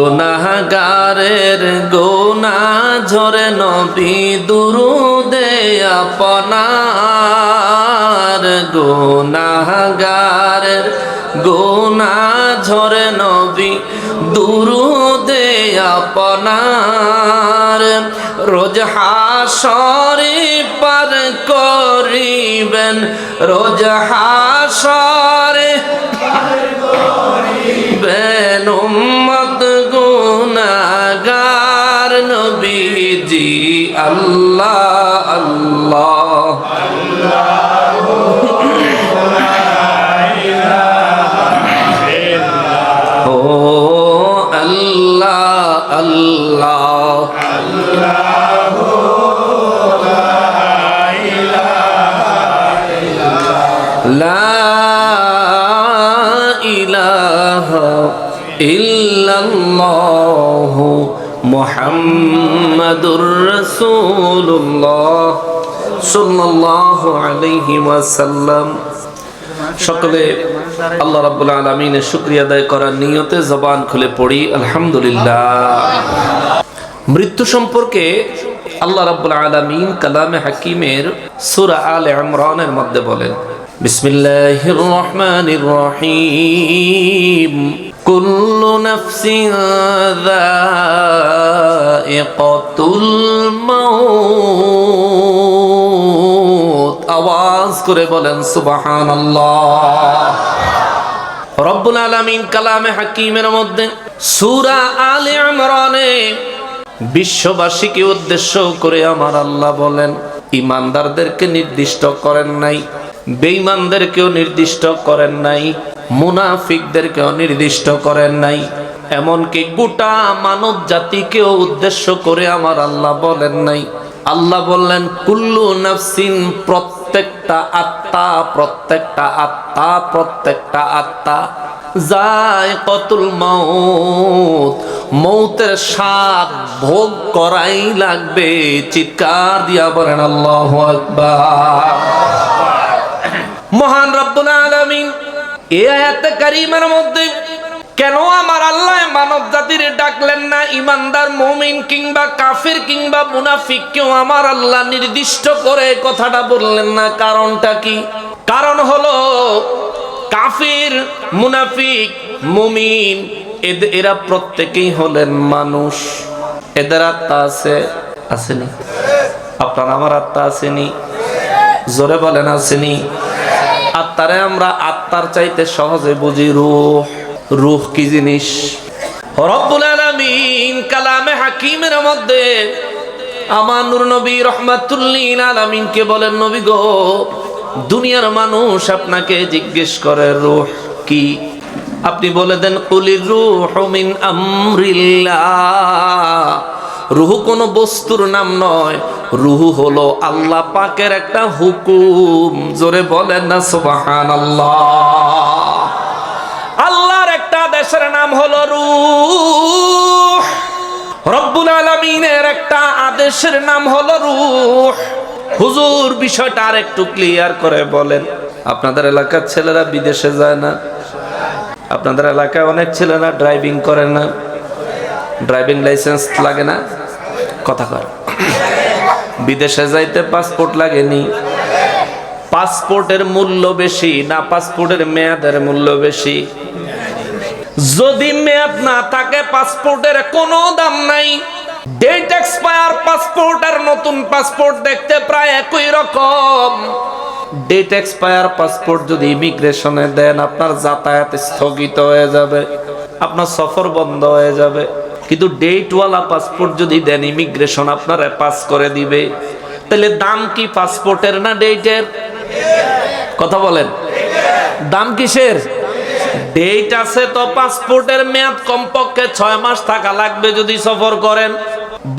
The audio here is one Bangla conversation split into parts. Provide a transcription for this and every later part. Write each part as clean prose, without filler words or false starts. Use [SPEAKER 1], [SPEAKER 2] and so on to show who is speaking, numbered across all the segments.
[SPEAKER 1] গুনাহগারের গুনাহ ঝরে নবী দুরুদে আপনার, গুনাহগারের গুনাহ ঝরে নবী দুরুদে আপনার। রোজ হাশরে পার করিবেন, রোজ হাশরে পার করিবেন উম্মত গুনাহগার নবীজি। আল্লাহ আল্লাহ ও আল্লাহ আল্লাহ লা ইলাহা ইল্লাল্লাহ মুহাম্মাদুর রাসূলুল্লাহ সাল্লাল্লাহু আলাইহি ওয়াসাল্লাম। সকলে আল্লাহ রাব্বুল আলামিনের শুকরিয়া আদায় করার নিয়তে জবান খুলে পড়ি আলহামদুলিল্লাহ। মৃত্যু সম্পর্কে আল্লাহ রাব্বুল আলামিন কালামে হাকিমের সূরা আলে ইমরানের মধ্যে বলেন, বিসমিল্লাহির রহমানির রহিম, কুল্লু নাফসিন যায়িকাতুল মাউত। আওয়াজ করে বলেন সুবহানাল্লাহ। রব্বুল আলামিন কালামে হাকিমের মধ্যে সূরা আলে ইমরানে বিশ্ববাসীকে উদ্দেশ্য করে আমার আল্লাহ বলেন, ঈমানদারদেরকে নির্দিষ্ট করেন নাই, বেঈমানদেরকেও নির্দিষ্ট করেন নাই, মুনাফিকদেরকেও নির্দিষ্ট করেন নাই, এমনকি গোটা মানব জাতিকেও উদ্দেশ্য করে আমার আল্লাহ বলেন নাই। আল্লাহ বললেন কুল্লু নাফসিন, প্রত্যেকটা আত্মা, প্রত্যেকটা আত্মা, প্রত্যেকটা আত্মা, যায়িকাতুল মাউত, মৌতের স্বাদ ভোগ করাই লাগবে। চিৎকার দিয়া বলেন আল্লাহু আকবার। মহান রব্বুল আলামিন এই আয়াতে কারিমার মধ্যে কেন আমার আল্লাহ মানব জাতির ডাকলেন না? ঈমানদার মুমিন কিংবা কাফির কিংবা মুনাফিক কেউ আমার আল্লাহ নির্দিষ্ট করে কথাটা বললেন না? কারণটা কি? কারণ হলো কাফির, মুনাফিক, মুমিন এরা প্রত্যেকেই হলেন মানুষ। এদের আত্মা আছে, আসেনি? আপনার আমার আত্মা আসেনি? জোরে বলেন আসেনি? আত্মারে আমরা আত্মার চাইতে সহজে বুঝি রূহ। রূহ কি জিনিস? রব্বুল আলামিন কালামে হাকিমের মধ্যে আমার নূর নবী রহমাতুল্লিল আলামিনকে বলেন, নবী গো, দুনিয়ার মানুষ আপনাকে জিজ্ঞেস করে রূহ কি? আপনি বলে দেন কুলির রূহু মিন আমরিল্লাহ। রূহ কোনো বস্তুর নাম নয়, রূহ হলো আল্লাহ পাকের একটা হুকুম। জোরে বলেন না সুবহানাল্লাহ। আল্লাহর একটা আদেশের নাম হলো রূহ। রব্বুল আলামিনের একটা আদেশের নাম হলো রূহ। হুজুর, বিষয়টা আর একটু ক্লিয়ার করে বলেন। আপনাদের এলাকার ছেলেরা বিদেশে যায় না? আপনাদের এলাকায় অনেক ছেলেরা ড্রাইভিং করে না? ড্রাইভিং লাইসেন্স লাগে না? কথা কর। বিদেশে যাইতে পাসপোর্ট লাগেনি? পাসপোর্টের মূল্য বেশি না পাসপোর্টের মেয়াদের মূল্য বেশি? যদি মেয়াদ না থাকে পাসপোর্টের কোনো দাম নাই। ডেট এক্সপায়ার পাসপোর্ট আর নতুন পাসপোর্ট দেখতে প্রায় একই রকম। ডেট এক্সপায়ার পাসপোর্ট যদি ইমিগ্রেশনে দেন, আপনার যাতায়াত স্থগিত হয়ে যাবে, আপনার সফর বন্ধ হয়ে যাবে। কিন্তু ডেটওয়ালা পাসপোর্ট যদি দেন, ইমিগ্রেশন আপনারা পাস করে দিবে। তাহলে দাম কি পাসপোর্টের না ডেটের? কথা বলেন, দাম কিসের? ডেট আছে তো পাসপোর্টের মেয়াদ কমপক্ষে 6 মাস থাকা লাগবে যদি সফর করেন।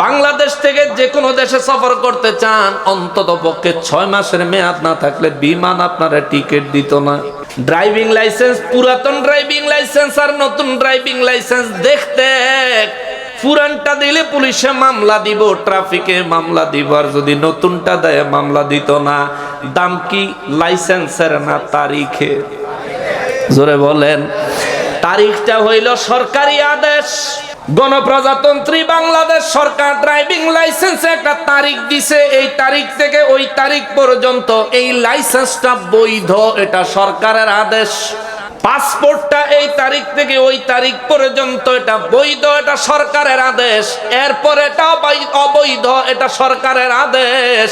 [SPEAKER 1] বাংলাদেশ থেকে যে কোনো দেশে সফর করতে চান, অন্তত পক্ষে 6 মাসের মেয়াদ না থাকলে বিমান আপনারা টিকিট দিত না। ড্রাইভিং লাইসেন্স, পুরাতন ড্রাইভিং লাইসেন্স আর নতুন ড্রাইভিং লাইসেন্স দেখতে, পুরানটা দিলে পুলিশে মামলা দিব, ট্রাফিকে মামলা দিব, আর যদি নতুনটা দেয় মামলা দিত না। দাম কি লাইসেন্সের না তারিখে? জোরে বলেন। তারিখটা হইল সরকারি আদেশ, গণপ্রজাতন্ত্রী বাংলাদেশ সরকার ড্রাইভিং লাইসেন্সে একটা তারিখ দিছে, এই তারিখ থেকে ওই তারিখ পর্যন্ত এই লাইসেন্সটা বৈধ, এটা সরকারের আদেশ। পাসপোর্টটা এই তারিখ থেকে ওই তারিখ পর্যন্ত এটা বৈধ, এটা সরকারের আদেশ। এরপর এটা অবৈধ, এটা সরকারের আদেশ।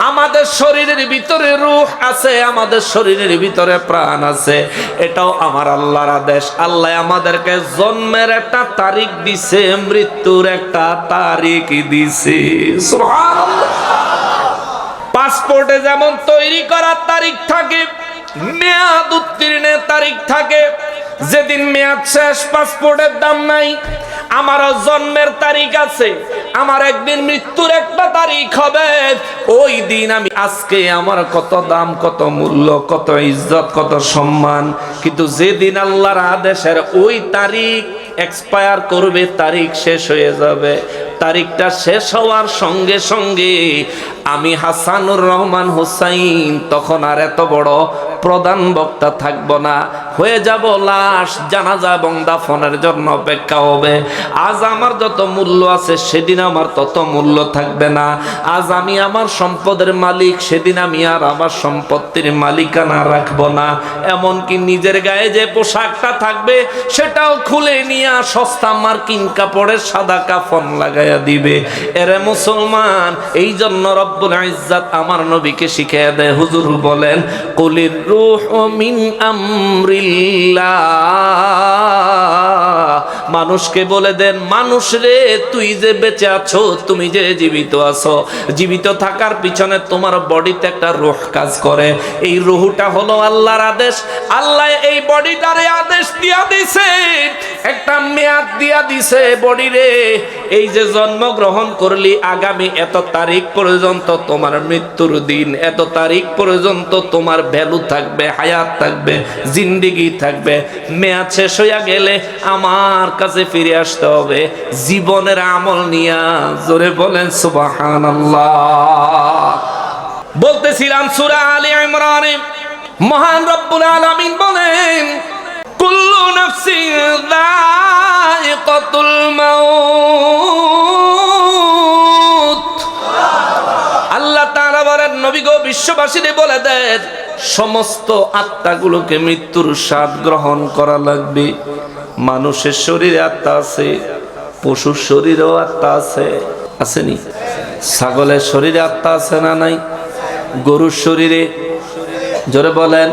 [SPEAKER 1] আমাদের শরীরের ভিতরে রূহ আছে, আমাদের শরীরের ভিতরে প্রাণ আছে, এটাও আমার আল্লাহর আদেশ। আল্লাহ আমাদেরকে জন্মের একটা তারিখ দিছে, মৃত্যুর একটা তারিখ দিছে। সুবহানাল্লাহ। পাসপোর্টে যেমন তৈরি করার তারিখ থাকে, মেয়াদ উত্তীর্ণের তারিখ থাকে, যেদিন মেয়াদ শেষ পাসপোর্টের দাম নাই। আমারও জন্মের তারিখ আছে, আমার একদিন মৃত্যুর একটা তারিখ হবে, ওই দিন আমি আজকে আমার কত দাম, কত মূল্য, কত ইজ্জত, কত সম্মান। কিন্তু যেদিন আল্লাহর আদেশের ওই তারিখ এক্সপায়ার করবে, তারিখ শেষ হয়ে যাবে, তারিখটা শেষ হওয়ার সঙ্গে সঙ্গে আমি হাসানুর রহমান হুসাইন তখন আর এত বড় প্রধান বক্তা থাকব না, হয়ে যাব লাশ। জানাজা এবং দাফনের জন্য অপেক্ষা হবে। আজ আমার যত মূল্য আছে সেদিন আমার তত মূল্য থাকবে না। আজ আমি আমার সম্পদের মালিক, সেদিন আমি আর আমার সম্পত্তির মালিকানা রাখবো না। এমনকি নিজের গায়ে যে পোশাকটা থাকবে সেটাও খুলে নিয়ে সস্তা মার্কিন কাপড়ের সাদা কাফন লাগাইয়া দিবে। এরে মুসলমান, এই জন্য রব্বুল ইজ্জাত আমার নবীকে শিখিয়ে দেয়। হুজুর বলেন, কুলির রূহু মিন আমরিল্লাহ। মানুষকে বলে দেন, মানুষ রে, তুই যে বেঁচে আছো, তুমি যে জীবিত আছো, জীবিত থাকার পিছনে তোমার বডিতে একটা রূহ কাজ করে। এই রূহটা হলো আল্লাহর আদেশ। আল্লাহ এই বডিটারে আদেশ দিয়া দিছে, একটা মেয়াদ দিয়া দিছে বডি রে, এই যে জন্মগ্রহণ করলি, আগামী এত তারিখ পর্যন্ত তোমার মৃত্যুর দিন, এত তারিখ পর্যন্ত তোমার ভ্যালু থাকবে, হায়াত থাকবে, জিন্দেগি থাকবে। মেয়াদ শেষ হইয়া গেলে আমার কাছে ফিরে আসতে হবে জীবনের আমল নিয়া। জোরে বলেন সুবহানাল্লাহ। বলতেছিলাম সূরা আলে ইমরানে মহান রব্বুল আলামিন বলেন, কুল্লু নাফসিন যায়িকাতুল মাউত। আল্লাহ তাআলা বলেন, নবী গো, বিশ্ববাসীরে বলে দেন, সমস্ত আত্মাগুলোকে মৃত্যুর স্বাদ গ্রহণ করা লাগবে। মানুষের শরীরে আত্মা আছে, পশুর শরীরেও আত্মা আছে, আসেনি? ছাগলের শরীরে আত্মা আছে না নাই? গরুর শরীরে, জোরে বলেন,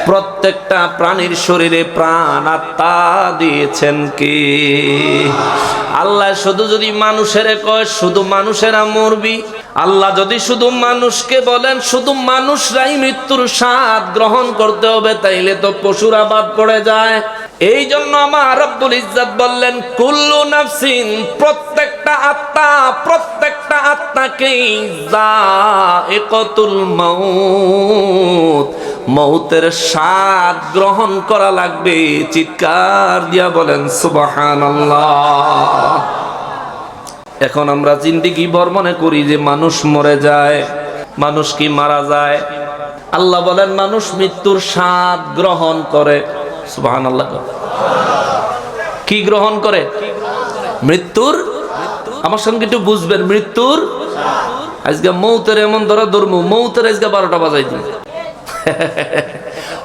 [SPEAKER 1] প্রত্যেকটা প্রাণীর শরীরে প্রাণ আত্মা দিয়েছেন কে? আল্লাহ শুধু যদি মানুষের কয় শুধু মানুষেরা মরবি, আল্লাহ যদি শুধু মানুষকে বলেন শুধু মানুষরাই মৃত্যুর স্বাদ গ্রহণ করতে হবে, তাইলে তো পশুরা বাদ পড়ে যায়। এই জন্য আমার রব্বুল ইজ্জত বললেন, কুল্লু নাফসিন, প্রত্যেকটা আত্মাকেই যায়িকাতুল মাউত, মৌতের স্বাদ গ্রহণ করা লাগবে। চিৎকার দিয়া বলেন সুবহানাল্লাহ। এখন আমরা জিন্দেগি ভর মনে করি যে মানুষ মরে যায়, মানুষ কি মারা যায়? আল্লাহ বলেন, মানুষ মৃত্যুর স্বাদ গ্রহণ করে। সুবহানাল্লাহ। কি গ্রহণ করে? মৃত্যুর। আমার সঙ্গে একটু বুঝবেন, মৃত্যুর। আজকে মৌতের এমন ধরা ধর্ম, মৌতের আজকে 12টা বাজাই দিন।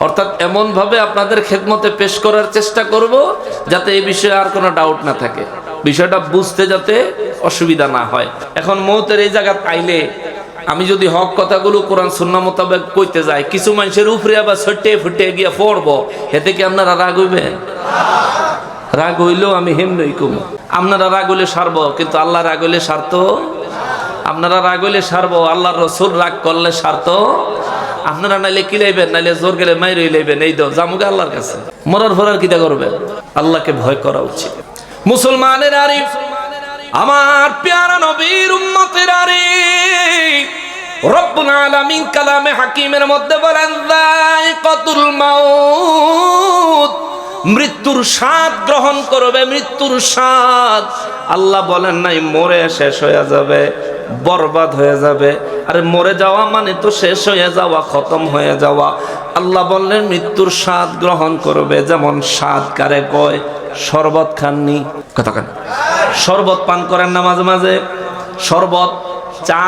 [SPEAKER 1] অর্থাৎ এমন ভাবে আপনাদের খেদমতে পেশ করার চেষ্টা করব যাতে এই বিষয়ে আর কোনো ডাউট না থাকে, বিষয়টা বুঝতে যাতে অসুবিধা না হয়। এখন মৌতের এই জায়গা আইলে আমি যদি হক কথাগুলো কোরআন সুন্নাহ মোতাবেক কইতে যাই, কিছু মানুষের উপরে আবার ছটে ফুটে গিয়ে পড়বো, এতে কি আপনারা রাগ হইবেন? রাগ হইলেও আমি হেমনই কমু। আপনারা রাগ হইলে সারবো, কিন্তু আল্লাহ রাগ হইলে সারতো? আপনারা রাগ হইলে সারবো, আল্লাহর রসুল রাগ করলে সারতো? আপনারা নাইলে কি লাইবেন, নাইলে জোর গেলে মাইরে লাইবেন। এই দাও জামুকে আল্লাহর কাছে, মরার ফরার কিটা করবেন? আল্লাহকে ভয় করা উচিত। মুসলমানের আরে, আমার প্যারা নবীর উম্মতের আরে, রব্বুল আলামিন কালামে হাকিমের মধ্যে বলেন, যায়িকাতুল মাউত, মৃত্যুর স্বাদ গ্রহণ করবে, মৃত্যুর স্বাদ। আল্লাহ বলেন নাই মরে শেষ হয়ে যাবে, বরবাদ হয়ে যাবে। আরে মরে যাওয়া মানে তো শেষ হয়ে যাওয়া, খতম হয়ে যাওয়া। আল্লাহ বললেন মৃত্যুর স্বাদ গ্রহণ করবে। যেমন স্বাদ কারে কয়? শরবত খাননি? কথা কেন? শরবত পান করেন না মাঝে মাঝে? শরবত, চা,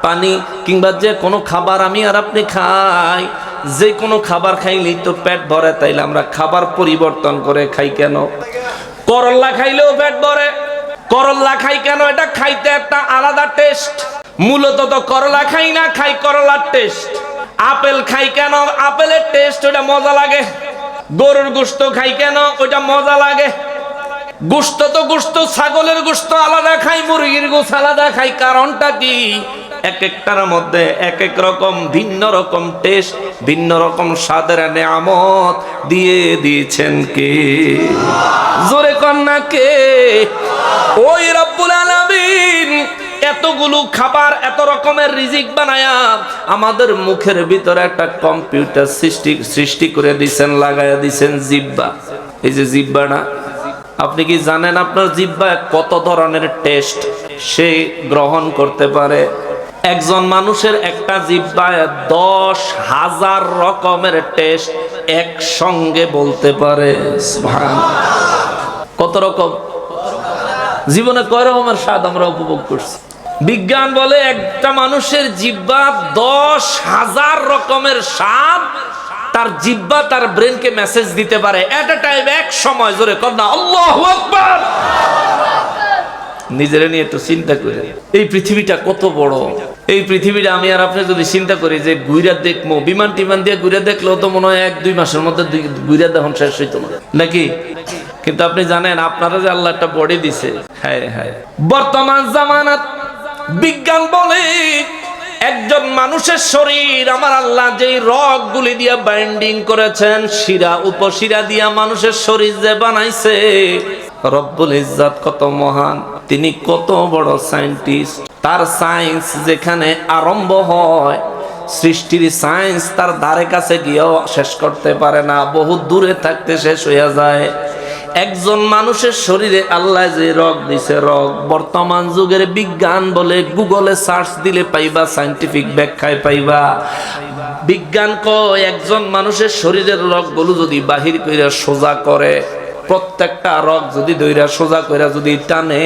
[SPEAKER 1] পানি কিংবা যে কোনো খাবার আমি আর আপনি খাই, যে কোনো খাবার খাইলেই তো পেট ভরে, তাইলে আমরা খাবার পরিবর্তন করে খাই কেন? করল্লা খাইলেও পেট ভরে, করল্লা খাই কেন? এটা খাইতে একটা আলাদা টেস্ট। মূলত তো করলা খাই না, খাই করলার টেস্ট। আপেল খাই কেন? আপেলের টেস্ট, ওটা মজা লাগে। গরুর গোশত খাই কেন? ওটা মজা লাগে। গোশত তো গোশত, ছাগলের গোশত আলাদা খাই, মুরগির গোশত আলাদা খাই। কারণটা কি? এক একটার মধ্যে এক এক রকম ভিন্ন রকম টেস্ট, ভিন্ন রকম স্বাদের নেয়ামত দিয়ে দিয়েছেন কে? জোরে কন্যা কে? ওই রব্বুল আলামিন এতগুলো খাবার, এত রকমের রিজিক বানায়া আমাদের মুখের ভিতরে একটা কম্পিউটার সৃষ্টি করে দিয়েছেন, লাগাইয়া দিয়েছেন জিহ্বা। এই যে জিহ্বাটা, আপনি কি জানেন আপনার জিহ্বা কত ধরনের টেস্ট সে গ্রহণ করতে পারে? একজন মানুষের একটা জিহ্বায় 10,000 রকমের টেস্ট একসঙ্গে বলতে পারে। কত রকম? জীবনে কয় রকমের স্বাদ আমরা উপভোগ করছি। বিজ্ঞান বলে একটা মানুষের জিহ্বা 10,000 রকমের স্বাদ তার জিহ্বা তার ব্রেনকে মেসেজ দিতে পারে এট এ টাইম, এক সময়। জোরে কর না আল্লাহু আকবার। নিজেরা নিয়ে একটু চিন্তা করে, এই পৃথিবীটা কত বড়। এই পৃথিবীটা আমি আর আপনি যদি চিন্তা করি যে ঘুরে দেখবো, বিমান টিমান দিয়ে ঘুরে দেখলেও তো মনে হয় 1-2 মাসের মধ্যে ঘুরে দেখুন শেষ হইতো না, নাকি? কিন্তু আপনি জানেন আপনারা যে আল্লাহ একটা বডি দিছে, হ্যাঁ হ্যাঁ, বর্তমান জামানাত বিজ্ঞান বলে একজন মানুষের শরীর আমার আল্লাহ যেই রগগুলি দিয়া বাইন্ডিং করেছেন, শিরা উপশিরা দিয়া মানুষের শরীর যে বানাইছে, রব্বুল ইজ্জত কত মহান, তিনি কত বড় সায়েন্টিস্ট। তার সায়েন্স যেখানে আরম্ভ হয়, সৃষ্টির সায়েন্স তার ধারে কাছে গিয়েও শেষ করতে পারে না, বহু দূরে থাকতে শেষ হইয়া যায়। একজন মানুষের শরীরে আল্লাহ যে রগ দিছে, রগ বর্তমান যুগের বিজ্ঞান বলে গুগলে সার্চ দিলে পাইবা, সায়েন্টিফিক ব্যাখ্যায় পাইবা। বিজ্ঞান কয় একজন মানুষের শরীরের রগগুলো যদি বাহির কইরা সোজা করে, প্রত্যেকটা রগ যদি দইরা সোজা কইরা যদি টানে,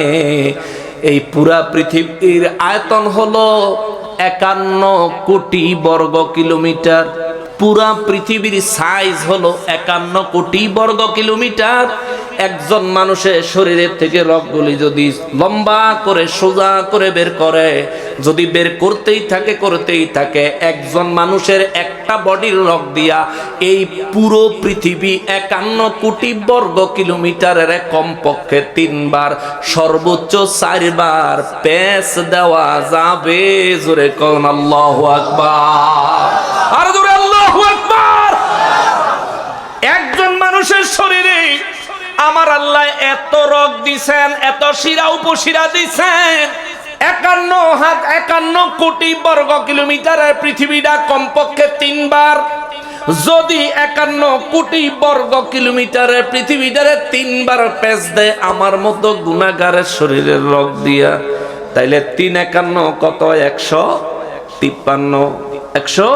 [SPEAKER 1] এই পুরা পৃথিবীর আয়তন হলো 51 কোটি বর্গ কিলোমিটার। পুরা পৃথিবীর সাইজ হলো 51 কোটি বর্গ কিলোমিটার। একজন মানুষের শরীরের থেকে রগগুলি যদি লম্বা করে সোজা করে বের করে, যদি বের করতেই থাকে, একজন মানুষের একটা বডির রগ দিয়া এই পুরো পৃথিবী 51 কোটি বর্গ কিলোমিটারের কমপক্ষে 3 বার, সর্বোচ্চ 4 বার প্যাঁচ দেওয়া যাবে। জোরে কোন আল্লাহু আকবার। আর জোরে আল্লাহু আকবার। একজন মানুষের শরীরে আমার আল্লাহ এত রগ দিছেন, এত শিরা উপশিরা দিছেন, 51 কোটি বর্গ কিলোমিটারের পৃথিবীটা কমপক্ষে 3 বার। যদি 51 কোটি বর্গ কিলোমিটারের পৃথিবীটারে 3 বার প্যাঁচ দেয় আমার মতো গুনাহগারের শরীরের রগ দিয়া, তাইলে 3 51 কত? 153।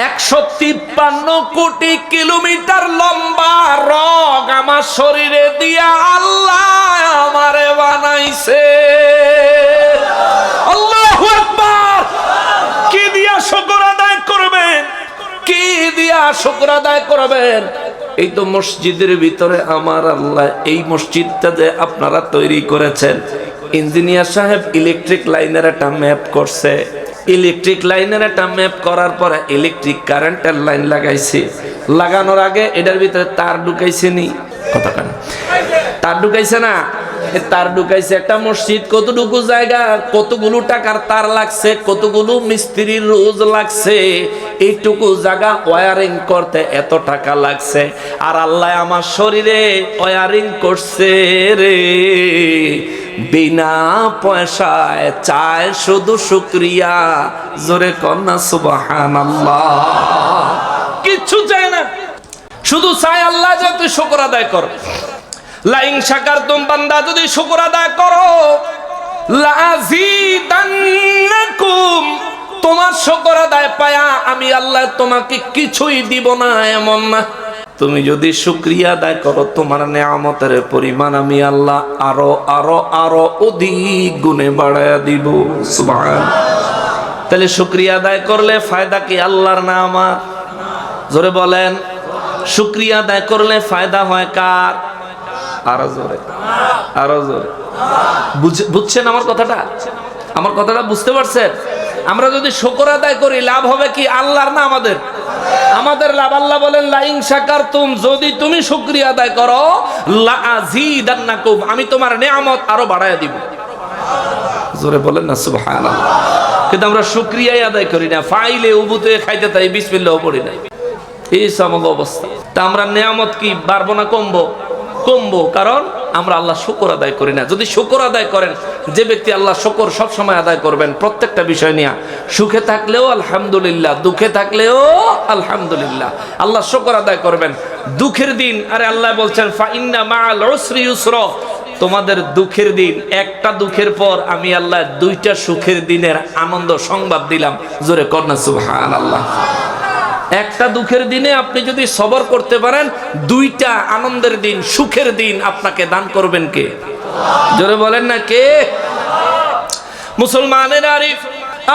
[SPEAKER 1] 153 কোটি কিলোমিটার লম্বা রগ আমার শরীরে দিয়া আল্লাহ আমারে বানাইছে। আল্লাহু আকবার। কি দিয়া শুকর আদায় করবেন? কি দিয়া শুকর আদায় করবেন? এই তো মসজিদের ভিতরে আমার আল্লাহ এই মসজিদটা যে আপনারা তৈরি করেছেন, ইঞ্জিনিয়ার সাহেব ইলেকট্রিক লাইনের একটা ম্যাপ করছে। ইলেকট্রিক লাইনের একটা ম্যাপ করার পরে ইলেকট্রিক কারেন্টের লাইন লাগাইছে। লাগানোর আগে এটার ভিতরে তার ঢুকাইছে নি? কথা কেন? তার ঢুকাইছে না? তার ঢুকাইছে। একটা মসজিদ কতটুকু জায়গা, কতগুলো টাকার তার লাগছে, কতগুলো মিস্ত্রির রোজ লাগছে, এইটুকু জায়গা ওয়ারিং করতে এত টাকা লাগছে। আর আল্লাহ আমার শরীরে ওয়ারিং করছে রে বিনা পয়সায়, চায় শুধু শুকরিয়া। জোরে কন্যা সুবহানাল্লাহ। কিচ্ছু চায় না, শুধু চায় আল্লাহ যে তুই শুকর আদায় কর। লাইন শাকারতুম, বান্দা যদি শুকর আদায় করো লাযীদান্নাকুম, তোমার শুকর আদায় পায়া আমি আল্লাহ তোমাকে কিছুই দিব না এমন না। তুমি যদি শুকরিয়া আদায় করো তোমার নেয়ামতের পরিমাণ আমি আল্লাহ আরো আরো আরো অধিক গুণে বাড়ায়া দিব। সুবহানাল্লাহ। তাহলে শুকরিয়া আদায় করলে ফায়দা কি আল্লাহর না আমার? জোরে বলেন। শুকরিয়া আদায় করলে ফায়দা হয় কার? আরো জোরে, আরো জোরে। বুঝছেন আমার কথাটা? আমার কথাটা বুঝতে পারছেন? আমরা যদি শুকর আদায় করি লাভ হবে কি আল্লাহর না আমাদের? আমাদের লাভ। আল্লাহ বলেন লা ইন শাকারতুম, যদি তুমি শুকরিয়া আদায় করো লা আযীদান্নাকুম, আমি তোমার নিয়ামত আরো বাড়ায়া দিব। জোরে বলেন না সুবহানাল্লাহ। কিন্তু আমরা শুকরিয়াই আদায় করি না, ফাইলে উবুতে খাইতে তাই বিসমিল্লাহ পড়ি না। এই সমগ্র অবস্থা। তা আমরা নিয়ামত কি বাড়বো না কমবো? কমবো, কারণ আমরা আল্লাহ শুকর আদায় করি না। যদি শুকর আদায় করেন, যে ব্যক্তি আল্লাহ শুকর সব সময় আদায় করবেন প্রত্যেকটা বিষয় নিয়ে, সুখে থাকলেও আলহামদুলিল্লাহ, দুঃখে থাকলেও আলহামদুলিল্লাহ, আল্লাহ শুকর আদায় করবেন। দুঃখের দিন, আরে আল্লাহ বলছেন ফা ইন্না মাআল উসরি ইউসরা, তোমাদের দুঃখের দিন, একটা দুঃখের পর আমি আল্লাহ দুইটা সুখের দিনের আনন্দ সংবাদ দিলাম। জোরে কর না সুবহানাল্লাহ। একটা দুঃখের দিনে আপনি যদি সবর করতে পারেন, দুইটা আনন্দের দিন, সুখের দিন আপনাকে দান করবেন কে? জোরে বলেন না কে? মুসলমানের আরিফ,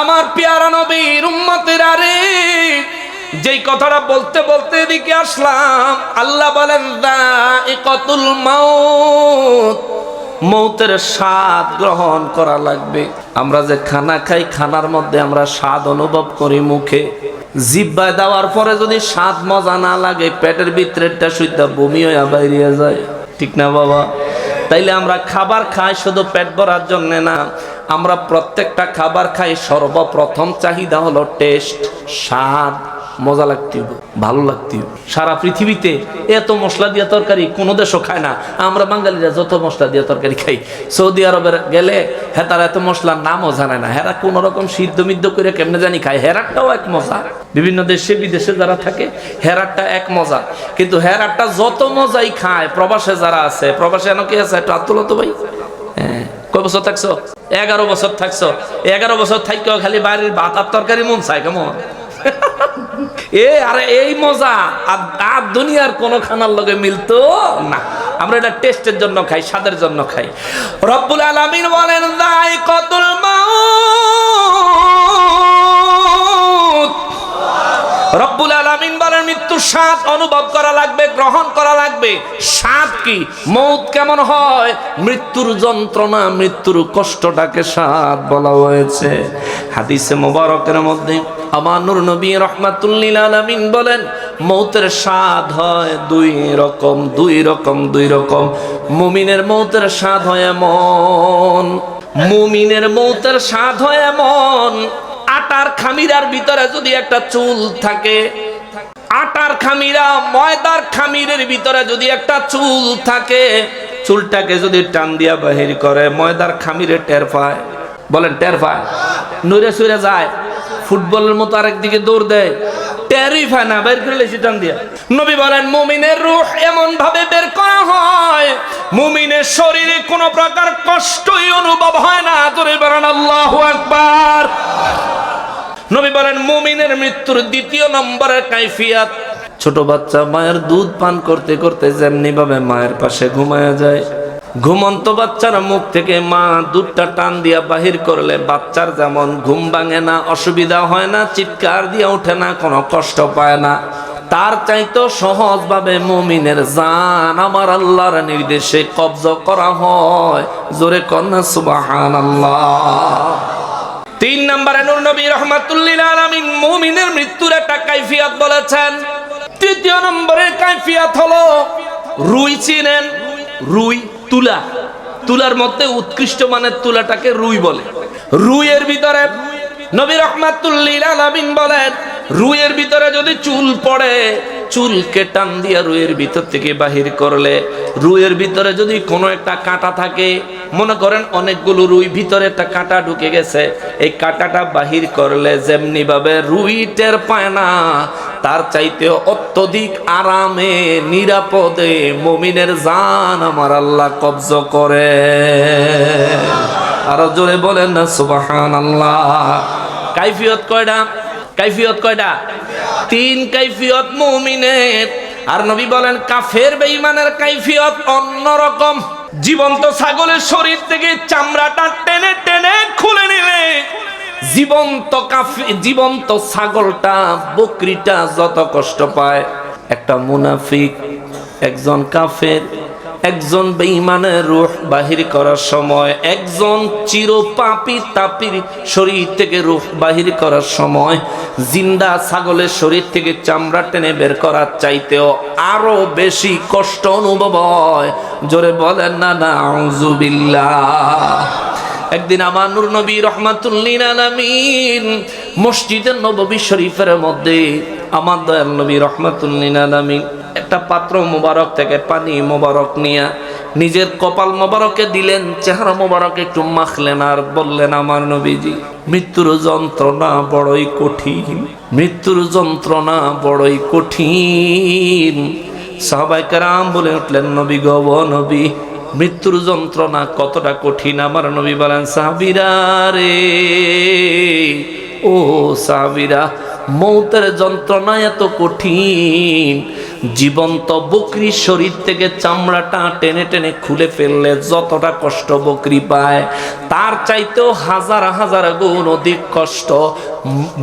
[SPEAKER 1] আমার পেয়ারা নবীর উম্মতের আরিফ, যেই কথাটা বলতে বলতে এদিকে আসলাম, আল্লাহ বলেন যায়িকাতুল মাউত, মৌতের স্বাদ গ্রহণ করা লাগবে। আমরা যে খানা খাই, খানার মধ্যে আমরা স্বাদ অনুভব করি মুখে, জিহ্বায় দেওয়ার পরে যদি স্বাদ মজা না লাগে, পেটের ভিতরেরটা সুদ্ধা বমি হয়ে বাইরে যায়, ঠিক না বাবা? তাইলে আমরা খাবার খাই শুধু পেট ভরার জন্য না, আমরা প্রত্যেকটা খাবার খাই সর্বপ্রথম চাহিদা হলো টেস্ট, স্বাদ, মজা লাগতে হবে, ভালো লাগতে হবে। সারা পৃথিবীতে এত মশলা দিয়ে তরকারি কোনো দেশও খায় না। আমরা বাঙালিরা যত মশলা দিয়ে তরকারি খাই, সৌদি আরবের গেলে হেতারা এত মশলার নামও জানে না। হেরা কোন রকম সিদ্ধ মিদ্ধ করে কেমনে জানি খায়। হেরারটাও এক মজা। বিভিন্ন দেশে বিদেশে যারা থাকে হেরারটা এক মজা, কিন্তু হেরারটা যত মজাই খায়, প্রবাসে যারা আছে, প্রবাসে এন কি আছে একটু আত্মল তো ভাই? হ্যাঁ, কয় বছর থাকছো? 11 বছর থাকছো। 11 বছর থাকলেও খালি বাড়ির ভাত আর তরকারি মন চায় কেমন? আরে এই মজা আর দুনিয়ার কোন খানার লগে মিলতো না। আমরা এটা টেস্টের জন্য খাই, স্বাদের জন্য খাই। রব্বুল আলামিন বলেন যায়িকাতুল মাউত, রব্বুল আলামিন বলেন মৃত্যুর স্বাদ অনুভব করা লাগবে, গ্রহণ করা লাগবে। স্বাদ কি? মৌত কেমন হয়? মৃত্যুর যন্ত্রণা, মৃত্যুর কষ্টটাকে স্বাদ বলা হয়েছে। হাদিসে মোবারকের মধ্যে আমার নূর নবী রাহমাতুল লিল আলামিন বলেন মৌতের স্বাদ হয় দুই রকম, দুই রকম, দুই রকম। মুমিনের মৌতের স্বাদ হয় এমন, মুমিনের মৌতের স্বাদ হয় এমন, আটার খামিরার ভিতরে যদি একটা চুল থাকে, আটার খামিরা ময়দার খামিরের ভিতরে যদি একটা চুল থাকে, চুলটাকে যদি টান দিয়া বাহির করে, ময়দার খামিরে টের পায়। বলেন টের পায়? নইরে সইরে যায়, ফুটবলের মতো আরেকদিকে দৌড় দেয়, টেরই পায় না, বের করে লেছি টান দিয়া। নবী বলেন মুমিনের রূহ এমন ভাবে বের করা হয়, মুমিনের শরীরে কোনো প্রকার কষ্টই অনুভব হয় না। জোরে বলেন আল্লাহু আকবার। নবী বলেন মুমিনের মৃত্যুর দ্বিতীয় নম্বরের কাইফিয়াত, ছোট বাচ্চা মায়ের দুধ পান করতে করতে যেমনি ভাবে মায়ের পাশে ঘুমায়া যায়, ঘুমন্ত বাচ্চার মুখ থেকে মা দুধটা টান দিয়া বাহির করলে বাচ্চার যেমন ঘুম ভাঙে না, অসুবিধা হয় না, চিৎকার দিয়ে ওঠে না, কোনো কষ্ট পায় না, তার চাইতো সহজ ভাবে মুমিনের জান আমার আল্লাহর নির্দেশে কবজ করা হয়। জোরে কন্যা সুবহানাল্লাহ। 3 নম্বরে নূর নবী রাহমাতুল লিল আলামিন মুমিনের মৃত্যুর একটা কাইফিয়াত বলেছেন। তৃতীয় নম্বরের কাইফিয়াত হলো রুই। চিনেন রুই? তুলা, তুলার মধ্যে উৎকৃষ্ট মানের তুলাটাকে রুই বলে। রুইয়ের ভিতরে নবী রাহমাতুল লিল আলামিন বলেন রুইয়ের ভিতরে যদি চুল পড়ে, চুলকে টান দিয়া রুইয়ের ভিতর থেকে বাহির করলে, রুইয়ের ভিতরে যদি কোনো একটা কাঁটা থাকে, মনে করেন অনেকগুলো রুই, ভিতরে একটা কাঁটা ঢুকে গেছে, এই কাঁটাটা বাহির করলে যেমনি ভাবে রুই টের পায় না, তার চাইতে অত্যধিক আরামে নিরাপদে মুমিনের জান আমার আল্লাহ কবজ করে। আরো জোরে বলেন না সুবহানাল্লাহ। কাইফিয়ত কয়টা? কাইফিয়ত কয়টা? তিন কাইফিয়ত মুমিনের। আর নবী বলেন কাফের বেঈমানের কাইফিয়ত অন্যরকম। জীবন্ত ছাগলের শরীর থেকে চামড়াটা টেনে টেনে খুলে নিলে জীবন্ত ছাগলটা, বকরিটা যত কষ্ট পায়, একটা মুনাফিক, একজন কাফের, একজন বেঈমানের রূহ বাহির করার সময়, একজন চিরপাপী তাপির শরীর থেকে রূহ বাহির করার সময় জিন্দা ছাগলের শরীর থেকে চামড়া টেনে বের করার চাইতেও আরো বেশি কষ্ট অনুভব হয়। জোরে বলেন না নাউযুবিল্লাহ। একদিন আমার নূর নবী রাহমাতুল লিল আলামিন মসজিদে নববী শরীফের মধ্যে আমার দয়াল নবী রাহমাতুল লিল আলামিন একটা পাত্র মোবারক থেকে পানি মোবারক নিয়ে নিজের কপাল মোবারকে দিলেন, চেহারা মোবারক একটু মাখলেন আর বললেন, আমার নবীজি, মৃত্যুর যন্ত্রণা বড়ই কঠিন, মৃত্যুর যন্ত্রণা বড়ই কঠিন। সাহাবায়ে কেরাম বলে উঠলেন, নবী গো নবী, মৃত্যুর যন্ত্রণা কতটা কঠিন? আমার নবী বলেন, সাহাবীরা রে, ও সাহাবীরা, মৌতের যন্ত্রণা এত কঠিন, জীবন্ত বকরির শরীর থেকে চামড়াটা টেনে টেনে খুলে ফেললে যতটা কষ্ট বকরি পায়, তার চাইতেও হাজার হাজার গুণ অধিক কষ্ট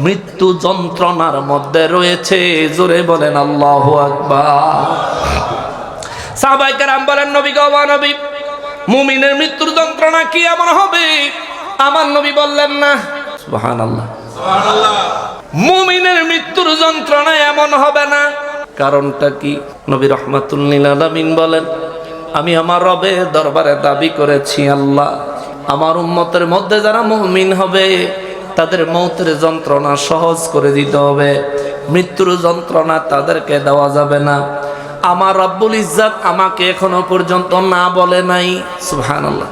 [SPEAKER 1] মৃত্যু যন্ত্রণার মধ্যে রয়েছে। জোরে বলেন আল্লাহু আকবার। সাহাবায়ে কেরাম বলেন, নবী গো নবী, মুমিনের মৃত্যুর যন্ত্রণা কি এমন হবে? আমার নবী বললেন না। সুবহানাল্লাহ, সুবহানাল্লাহ। মুমিনের মৃত্যুর যন্ত্রণা এমন হবে না। কারণটা কি? নবী রাহমাতুল লিল আলামিন বলেন, আমি আমার রবের দরবারে দাবি করেছি, আল্লাহ, আমার উম্মতের মধ্যে যারা মুমিন হবে তাদের মৌতের যন্ত্রণা সহজ করে দিতে হবে, মৃত্যুর যন্ত্রণা তাদেরকে দেওয়া যাবে না। আমার রব্বুল ইজ্জত আমাকে এখনো পর্যন্ত না বলে নাই। সুবহানাল্লাহ।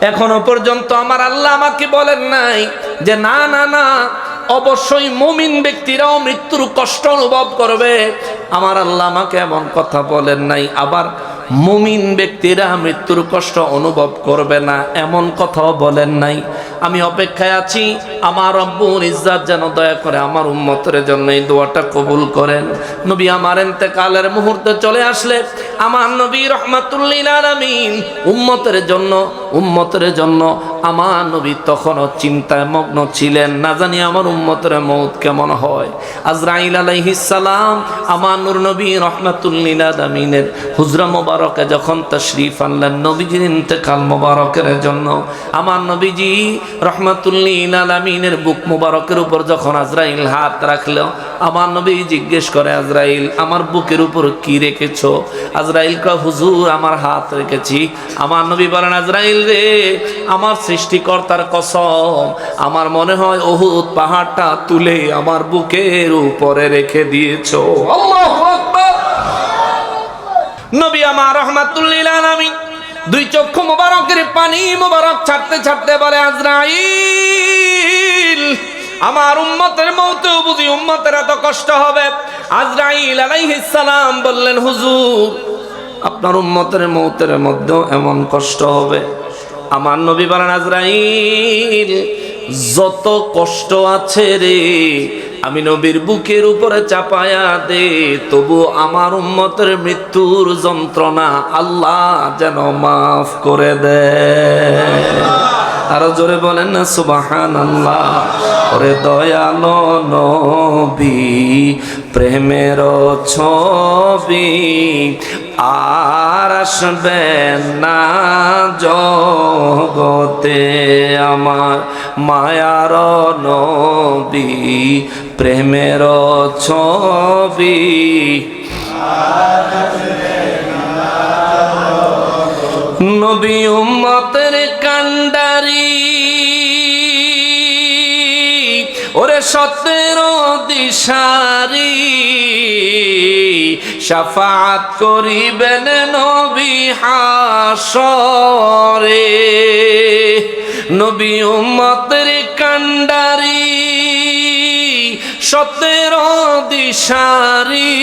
[SPEAKER 1] এখনো পর্যন্ত আমার আল্লাহ আমাকে বলেন নাই যে না না না, অবশ্যই মুমিন ব্যক্তিরাও মৃত্যুর কষ্ট অনুভব করবে। আমার আল্লাহ আমাকে এমন কথা বলেন নাই। আবার মুমিন ব্যক্তিরা মৃত্যুর কষ্ট অনুভব করবে না এমন কথাও বলেন নাই। আমি অপেক্ষায় আছি আমার রব্বুল ইজ্জত যেন দয়া করে আমার উম্মতের জন্য এই দোয়াটা কবুল করেন। নবী আমার ইন্তেকালের মুহূর্তে চলে আসলে আমার নবী রাহমাতুল লিল আলামিন উম্মতের জন্য আমার নবী তখনও চিন্তায় মগ্ন ছিলেন, না জানি আমার উম্মতের মৌত কেমন হয়। আজরাইল আলাইহিস সালাম আমার নূর নবী রাহমাতুল লিল আলামিনের হুজরা মোবারকে যখন তাশরীফ আনলেন নবীজির ইন্তেকাল মোবারকের জন্য, আমার নবীজি রাহমাতুল লিল আলামিনের বুক মোবারকের উপর যখন আজরাইল হাত রাখলো, আমার নবী জিজ্ঞেস করে, আজরাইল আমার বুকের উপর কি রেখেছো? আজরাইল কয়, হুজুর আমার হাত রেখেছি। আমার নবী বলেন, আজরাইল রে, আমার সৃষ্টিকর্তার কসম, আমার মনে হয় উহুদ পাহাড়টা তুলে আমার বুকের উপরে রেখে দিয়েছো। আল্লাহু আকবার। নবী আমার রাহমাতুল লিল আলামিন দুই চক্ষু মোবারকের পানি মোবারক ছাড়তে ছাড়তে বলে, আজরাইল আমার উম্মতের মৌতেও বুঝি উম্মতের এত কষ্ট হবে? আজরাইল আলাইহিস সালাম বললেন, হুজুর আপনার উম্মতের মৌতের মধ্যেও এমন কষ্ট হবে? আমার নবী বলেন, আজরাইল যত কষ্ট আছে রে আমি নবীর বুকের উপরে চাপায়া দে, তবু আমার উম্মতের মৃত্যুর যন্ত্রণা আল্লাহ যেন মাফ করে দেয়। আরো জোরে বলেন না সুবহানাল্লাহ। ওরে দয়ালো নবী প্রেমের ছবি আর আসবে না জগতে, আমার মায়ার নবী প্রেমের ছবি নবী উম্মতের কান্ডারি, ওরে 17 দিশারি শাফাআত করিবেন নবী হাসরে। নবী উম্মতের কান্ডারি সত্যের দিশারি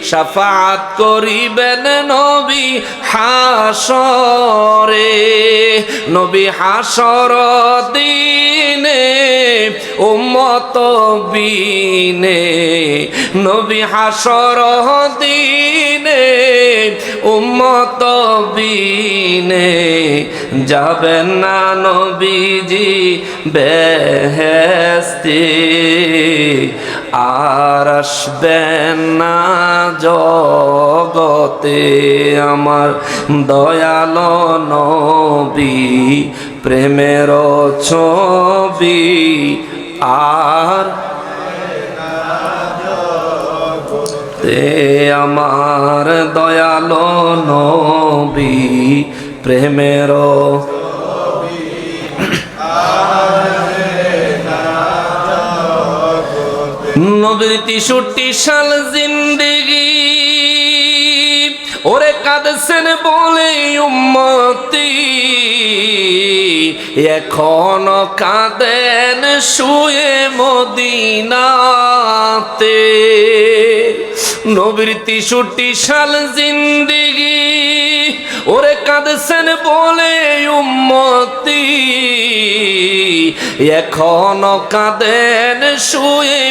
[SPEAKER 1] শাফাত করিবেন নবী হাসরে নবী হাসর দিনে উম্মত বিনে নবী হাসর দিনে উম্মত বিনে যাবেন না নবীজি বেহেশতে আর আসবেন না জগতে আমার দয়ালো নবী প্রেমের ছবি আর আমার দয়ালো নবী প্রেমের নবীর 63 সাল জিন্দেগি ওরে কাঁদছেন বলে উম্মতি এখনো কাঁদেন শুয়ে মদিনাতে নবীর 63 সাল জিন্দেগি ওরে কাঁদছেন বলে উম্মতি এখনো কাঁদেন শুয়ে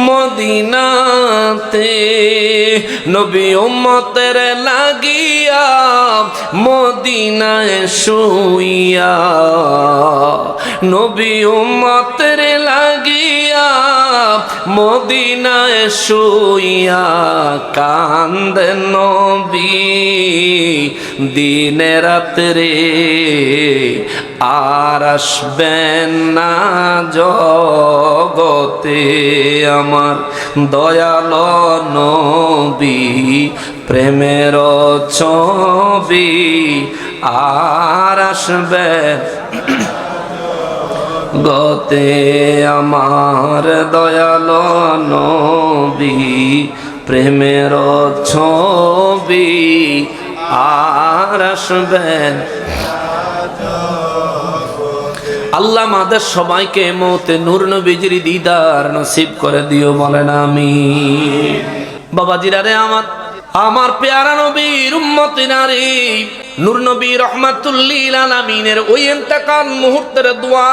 [SPEAKER 1] মদিনাতে নবী উম্মতের লাগিয়া মদিনায় শুইয়া নবী উম্মতের লাগিয়া মদিনায় শুইয়া কান্দেন নবী দিনে রাত্রে আর আসবেন না জগতে আমার দয়ালো নবী প্রেমের ছবি আর আসবেন গতে আমার দয়ালো নবী প্রেমের ছবি আর আসবেন আল্লাহ আমাদের সবাইকে মওতে নূর নবীজির দিদার নসিব করে দিও বলেন আমিন বাবাজিরা রে আমার পেয়ারা নবীর উম্মতি নারী নূর নবী রহমাতুল লিল আলামিনের ওই ইন্তেকাল মুহূর্তের দোয়া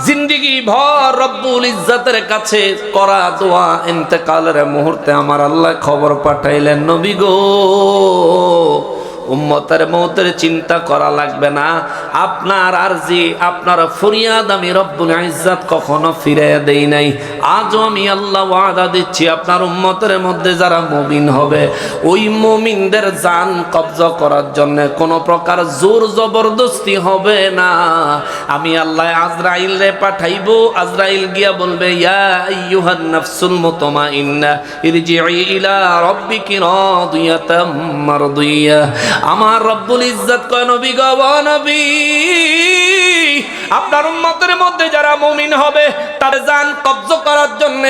[SPEAKER 1] জিন্দেগি ভর রব্বুল ইজ্জতের কাছে করা দোয়া ইন্তেকালের মুহূর্তে আমার আল্লাহ খবর পাঠাইলেন নবী গো উম্মতের মওতের চিন্তা করা লাগবে না আপনার আরজি আপনার ফরিয়াদ আমি রব্বুল ইজ্জত কখনো ফিরিয়ে দেই নাই আজও আমি আল্লাহ ওয়াদা দিচ্ছি আপনার উম্মতের মধ্যে যারা মুমিন হবে ওই মুমিনদের জান কবজা করার জন্য কোনো প্রকার জোর জবরদস্তি হবে না আমি আল্লাহ আজরাইল রে পাঠাইবো আজরাইল গিয়া বলবে ইয়া আইয়ুহান নাফসুল মুতমাইন্না ইরজিই ইলা রাব্বিকি রাদিয়াতাম মারদিয়া আমার রব্বুল ইজ্জত কয় নবী গো নবী আপনার উম্মতের মধ্যে যারা মুমিন হবে তার জান কবজা করার জন্য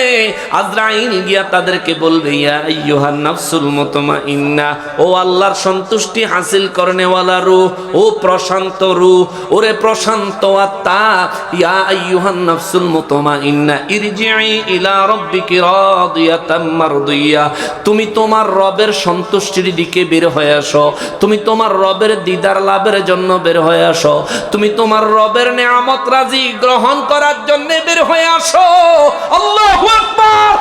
[SPEAKER 1] আজরাইল গিয়া তাদেরকে বলবে ইয়া আইয়ুহান নাফসুল মুতমাইন্না ও আল্লাহর সন্তুষ্টি হাসিল করনেওয়ালা রূহ ও প্রশান্ত রূহ ওরে প্রশান্ত আত্মা ইয়া আইয়ুহান নাফসুল মুতমাইন্না ইরজিই ইলা রাব্বিকি রাদিয়াতাম মারদিয়া তুমি তোমার রবের সন্তুষ্টির দিকে বের হয়ে আসো তুমি তোমার রবের দিদার লাভের জন্য বের হয়ে আসো তুমি তোমার রবের নিয়ামত রাজি গ্রহণ করার জন্য বের হয়ে আসো আল্লাহু আকবার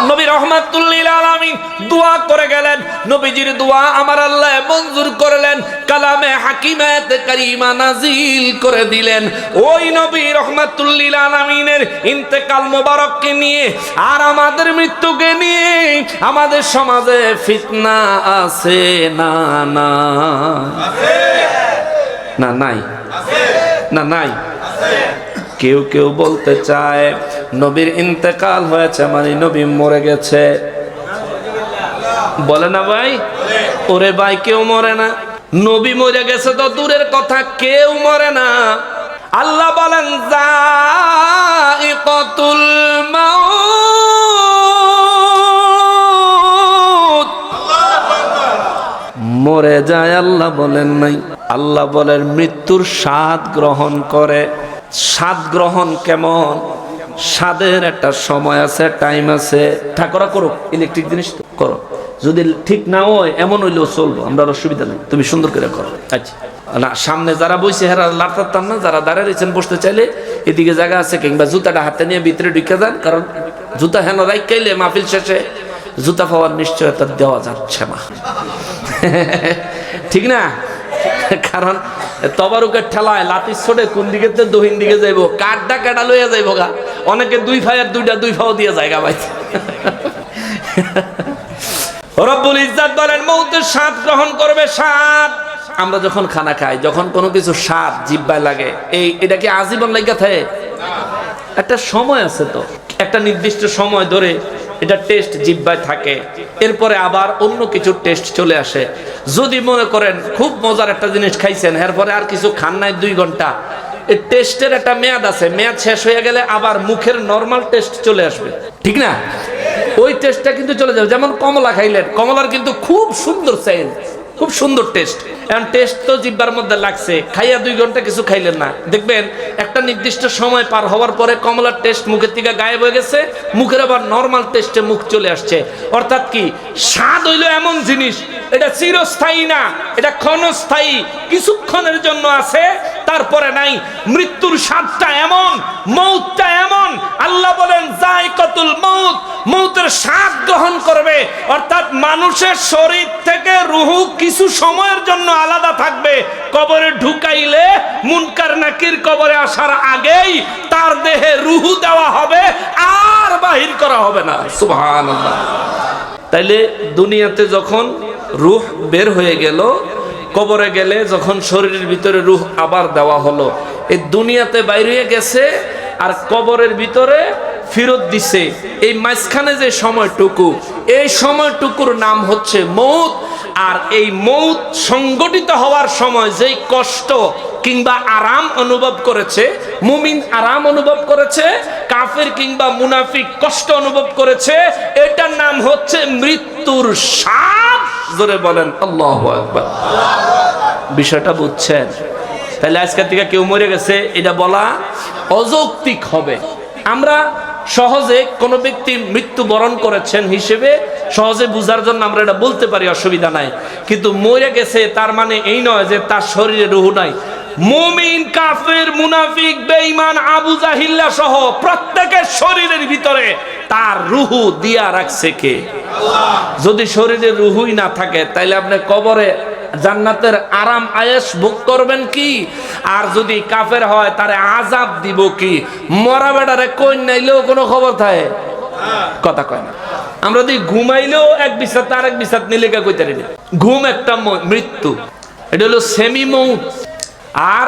[SPEAKER 1] নবী রহমাতুল লিল আলামিন দোয়া করে গেলেন নবীজির দোয়া আমার আল্লাহ মঞ্জুর করলেন কালামে হাকিমাত কারিমা নাজিল করে দিলেন ওই নবী রহমাতুল লিল আলামিনের ইন্তেকাল মোবারককে নিয়ে আর আমাদের মৃত্যুকে নিয়ে আমাদের সমাজে ফিতনা আছে না না আছে না নাই আছে না নাই আছে কেউ কেউ বলতে চায় নবীর ইন্তেকাল হয়েছে মানে নবী মরে গেছে বলে না ভাই ওরে ভাই কেউ মরে না নবী মরে গেছে তো দূরের কথা কেউ মরে না আল্লাহ বলেন যায়িকাতুল মাউত মরে যায় আল্লাহ বলেন নাই আল্লাহ বলেন মৃত্যুর স্বাদ গ্রহণ করে স্বাদ গ্রহণ কেমন স্বাদের একটা সময় আছে, টাইম আছে। ঠাকুরা করো, ইলেকট্রিক জিনিস তো করো, যদি ঠিক না হয় এমন হইলেও চলবো, আমরা অসুবিধা নেই, তুমি সুন্দর করে করো। আচ্ছা না, সামনে যারা বইছে হেরা লাড়তাম না, যারা দাঁড়িয়ে রয়েছেন বসতে চাইলে এদিকে জায়গা আছে, কিংবা জুতাটা হাতে নিয়ে ভিতরে ঢুকে যান, কারণ জুতা হেন রাইকাইলে মাহফিল শেষে জুতা পাওয়ার নিশ্চয়তা দেওয়া যাচ্ছে না। ঠিক না? কারণ তবারুকের ঠেলায় লাতির ছোটে কোন দিকে দহিন দিকে যাইবো, কাঠটা কাটা লইয়া যাইবো গা, অনেকে দুই ফায়ের দুই ফাও দিয়ে জায়গা পাইছে। রব্বুল ইজ্জত বলেন মৌতের স্বাদ গ্রহণ করবে। স্বাদ আমরা যখন খানা খাই, যখন কোনো কিছু স্বাদ জিহ্বায় লাগে, এটা কি আজীবন লাগা থাকে? একটা সময় আছে তো, একটা নির্দিষ্ট সময় ধরে এটা টেস্ট জিহ্বায় থাকে, এরপরে আবার অন্য কিছুর টেস্ট চলে আসে। যদি মনে করেন খুব মজার একটা জিনিস খাইছেন, এরপরে আর কিছু খান নাই 2 ঘন্টা, এই টেস্টের একটা মেয়াদ আছে, মেয়াদ শেষ হয়ে গেলে আবার মুখের নরমাল টেস্ট চলে আসবে, ঠিক না? ওই টেস্টটা কিন্তু চলে যাবে। যেমন কমলা খাইলেন, কমলার কিন্তু খুব সুন্দর সেন্ট, খুব সুন্দর টেস্ট, এখন টেস্ট তো জিহ্বার মধ্যে লাগছে, খাইয়া 2 ঘন্টা কিছু খাইলেন না, দেখবেন একটা নির্দিষ্ট সময় পার হওয়ার পরে কমলার টেস্ট মুখের থেকে গায়েব হয়ে গেছে, মুখের আবার নরমাল টেস্টে মুখ চলে আসছে। অর্থাৎ কি, স্বাদ হইলো এমন জিনিস, এটা চিরস্থায়ী না, এটা ক্ষণস্থায়ী, কিছুক্ষণের জন্য আছে, তারপরে নাই। মৃত্যুর স্বাদটা এমন, মৌতটা এমন, আল্লাহ বলেন যায়কাতুল মৌত, মৌতের স্বাদ গ্রহণ করবে। অর্থাৎ মানুষের শরীর থেকে রুহু কিছু সময়ের জন্য আলাদা থাকবে, কবরে ঢুকাইলে মুনকার নাকির কবরে আসার আগেই তার দেহে রুহু দেওয়া হবে, আর বাহির করা হবে না। সুবহানাল্লাহ। তাইলে দুনিয়াতে যখন রুহ বের হয়ে গেল, কবরে গেলে যখন শরীরের ভিতরে রুহ আবার দেওয়া হলো, এই দুনিয়াতে বাইরে গেছে আর কবরের ভিতরে ফেরত দিছে, এই মাঝখানে যে সময়টুকু, এই সময়টুকুর নাম হচ্ছে মৌত। আর এই মৌত সংগঠিত হওয়ার সময় যেই কষ্ট কিংবা আরাম অনুভব করেছে, মুমিন আরাম অনুভব করেছে, কাফের কিংবা মুনাফিক কষ্ট অনুভব করেছে, এটার নাম হচ্ছে মৃত্যুর স্বাদ। জোরে বলেন আল্লাহু আকবার। বিষয়টা বুঝছেন? তাহলে আজকের থেকে কেউ মরে গেছে এটা বলা অযৌক্তিক হবে। আমরা সহজে কোনো ব্যক্তি মৃত্যুবরণ করেছেন হিসেবে সহজে বুঝার জন্য আমরা এটা বলতে পারি, অসুবিধা নাই। কিন্তু মরে গেছে তার মানে এই নয় যে তার শরীরে রূহ নাই। মুমিন, কাফের, মুনাফিক, বেঈমান, আবু জাহিল্লা সহ প্রত্যেকের শরীরের ভিতরে তার রূহ দিয়া রাখছে কে? আল্লাহ। যদি শরীরে রূহই না থাকে তাইলে আপনি কবরে জান্নাতের আরাম আয়েশ ভোগ করবেন কি? আর যদি কাফের হয় তারে আযাব দিব কি? মরা বেটারে কই নাইলেও কোনো খবর থাকে? কথা কয় না। আমরা যদি ঘুমাইলেও এক বিছাত আর এক বিছাত নিলে কা কইতে রে, ঘুম একটা মৃত্যু, এটা হলো সেমি মৌত। আর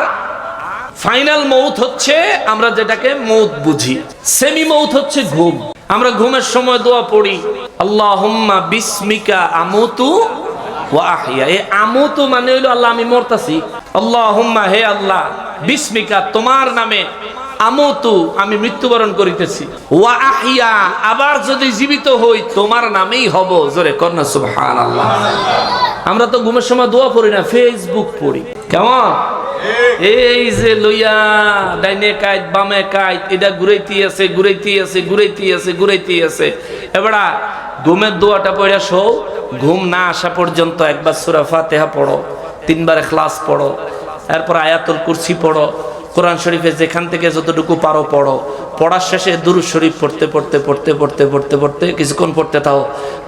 [SPEAKER 1] ফাইনাল মৌত হচ্ছে আমরা যেটাকে মৌত বুঝি, সেমি মৌত হচ্ছে ঘুম। আমরা ঘুমের সময় দোয়া পড়ি, আল্লাহুম্মা বিসমিকা আমুতু ওয়া আহইয়া। এই আমুতু মানে হইলো আল্লাহ আমি মরতাছি, আল্লাহুম্মা হে আল্লাহ, বিসমিকা তোমার নামে, আমুতু আমি মৃত্যুবরণ করিতেছি, ওয়া আহইয়া আবার যদি জীবিত হই তোমার নামেই হব। জোরে কন্যা সুবহানাল্লাহ। আমরা তো ঘুমের সময় দোয়া পড়ি না, ফেসবুক পড়ি। কেমন এই যে লইয়া ডাইনে কাইত বামে কাইত এটা ঘুরাইতে আছে ঘুরাইতে আছে ঘুরাইতে আছে ঘুরাইতে আছে। এবারে ঘুমের দোয়াটা পড়া শো, ঘুম না আসা পর্যন্ত একবার সূরা ফাতিহা পড়ো, 3 বার ইখলাস পড়ো, এরপর আয়াতুল কুরসি পড়ো, কোরআন শরীফে যেখান থেকে যতটুকু পারো পড়ো। পড়ার শেষে দুরূদ শরীফ পড়তে পড়তে পড়তে পড়তে পড়তে পড়তে কিছুক্ষণ পড়তে থাও।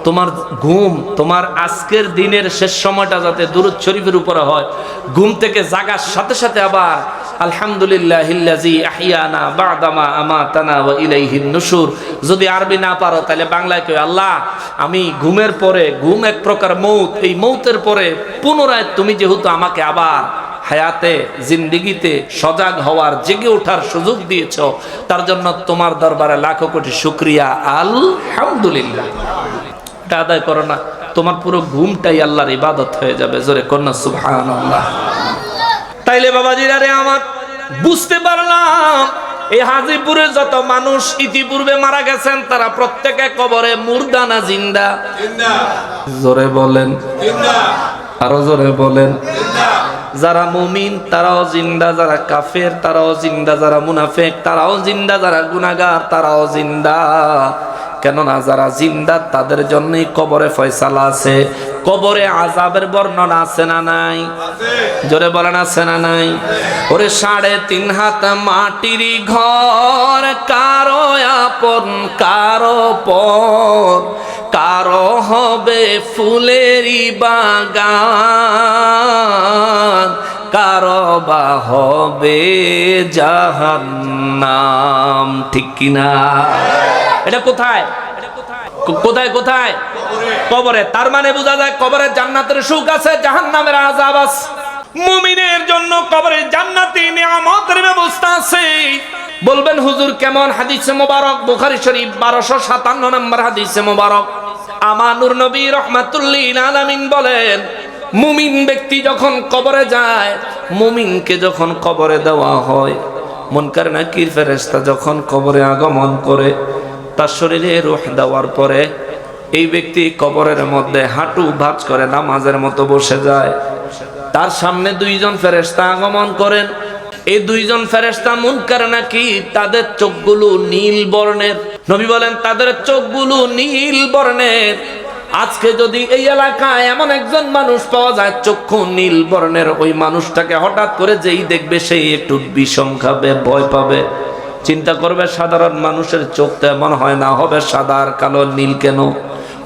[SPEAKER 1] তোমার ঘুম, তোমার আজকের দিনের শেষ সময়টা যাতে দুরূদ শরীফের উপরে হয়। ঘুম থেকে জাগার সাথে সাথে আবার আলহামদুলিল্লাহিল্লাযী আহইয়ানা বা'দামা আমাতানা ওয়া ইলাইহিন নুশুর। যদি আরবি না পারো তাহলে বাংলায় কই, আল্লাহ আমি ঘুমের পরে, ঘুম এক প্রকার মৌত, এই মৌতের পরে পুনরায় তুমি যেহেতু আমাকে আবার হায়াতে জিন্দেগিতে সজাগ হওয়ার, জেগে ওঠার সুযোগ দিয়েছ, তার জন্য তোমার দরবারে লাখো কোটি শুকরিয়া, আলহামদুলিল্লাহ। এটা আদায় করো না, তোমার পুরো ঘুমটাই আল্লাহর ইবাদত হয়ে যাবে। জোরে কন্যা সুবহানাল্লাহ। তাইলে বাবাজিরা রে আমার, বুঝতে পারলাম এই হাজীপুরে যত মানুষ ইতিপূর্বে মারা গেছেন তারা প্রত্যেকে কবরে মুর্দা না জিন্দা? জিন্দা। জোরে বলেন জিন্দা, আরো জোরে বলেন জিন্দা। যারা মুমিন তারাও জিন্দা, যারা কাফের তারাও জিন্দা, যারা মুনাফিক তারাও জিন্দা, যারা গুনাহগার তারাও জিন্দা। কেননা যারা জিন্দা তাদের জন্যই কবরে ফয়সালা আছে। কবরে আযাবের বর্ণনা আছে না নাই? জোরে বলেন আছে না নাই? ওরে 3.5 হাত মাটির ঘর, কারো আপন কারো পর, কারো হবে ফুলেরই বাগান, কারো বা হবে জাহান্নাম। ঠিক কিনা? এটা কোথায় কোথায় কোথায়? কবরে। তার মানে বোঝা যায় কবরে জান্নাতের সুখ আছে, জাহান্নামের আযাব আছে। মুমিনের জন্য কবরে জান্নাতি নিয়ামতের ব্যবস্থা আছে। বলবেন হুজুর কেমন? হাদিসে মোবারক বুখারী শরীফ 1257 নম্বর হাদিসে মোবারক। আমার নূর নবী রাহমাতুল্লিল আলামিন বলেন, মুমিন ব্যক্তি যখন কবরে যায়, মুমিনকে যখন কবরে দেওয়া হয়, মুনকার নাকির ফেরেশতা যখন কবরে আগমন করে, তার শরীরে রূহ দেওয়ার পরে এই ব্যক্তি কবরের মধ্যে হাঁটু ভাঁজ করে নামাজের মতো বসে যায়। তার সামনে 2 জন ফেরেশতা আগমন করেন। এই 2 জন ফেরেশতা মুনকার নাকির, তাদের চোখগুলো নীল বর্ণের। নবী বলেন তাদের চোখগুলো নীল বর্ণের। আজকে যদি এই এলাকায় এমন একজন মানুষ পাওয়া যায় চক্ষু নীল বর্ণের, ওই মানুষটাকে হঠাৎ করে যেই দেখবে সেই একটু বিষম খাবে, ভয় পাবে, চিন্তা করবে সাধারণ মানুষের চোখ তো এমন হয় না, হবে সাদা আর কালো, নীল কেন?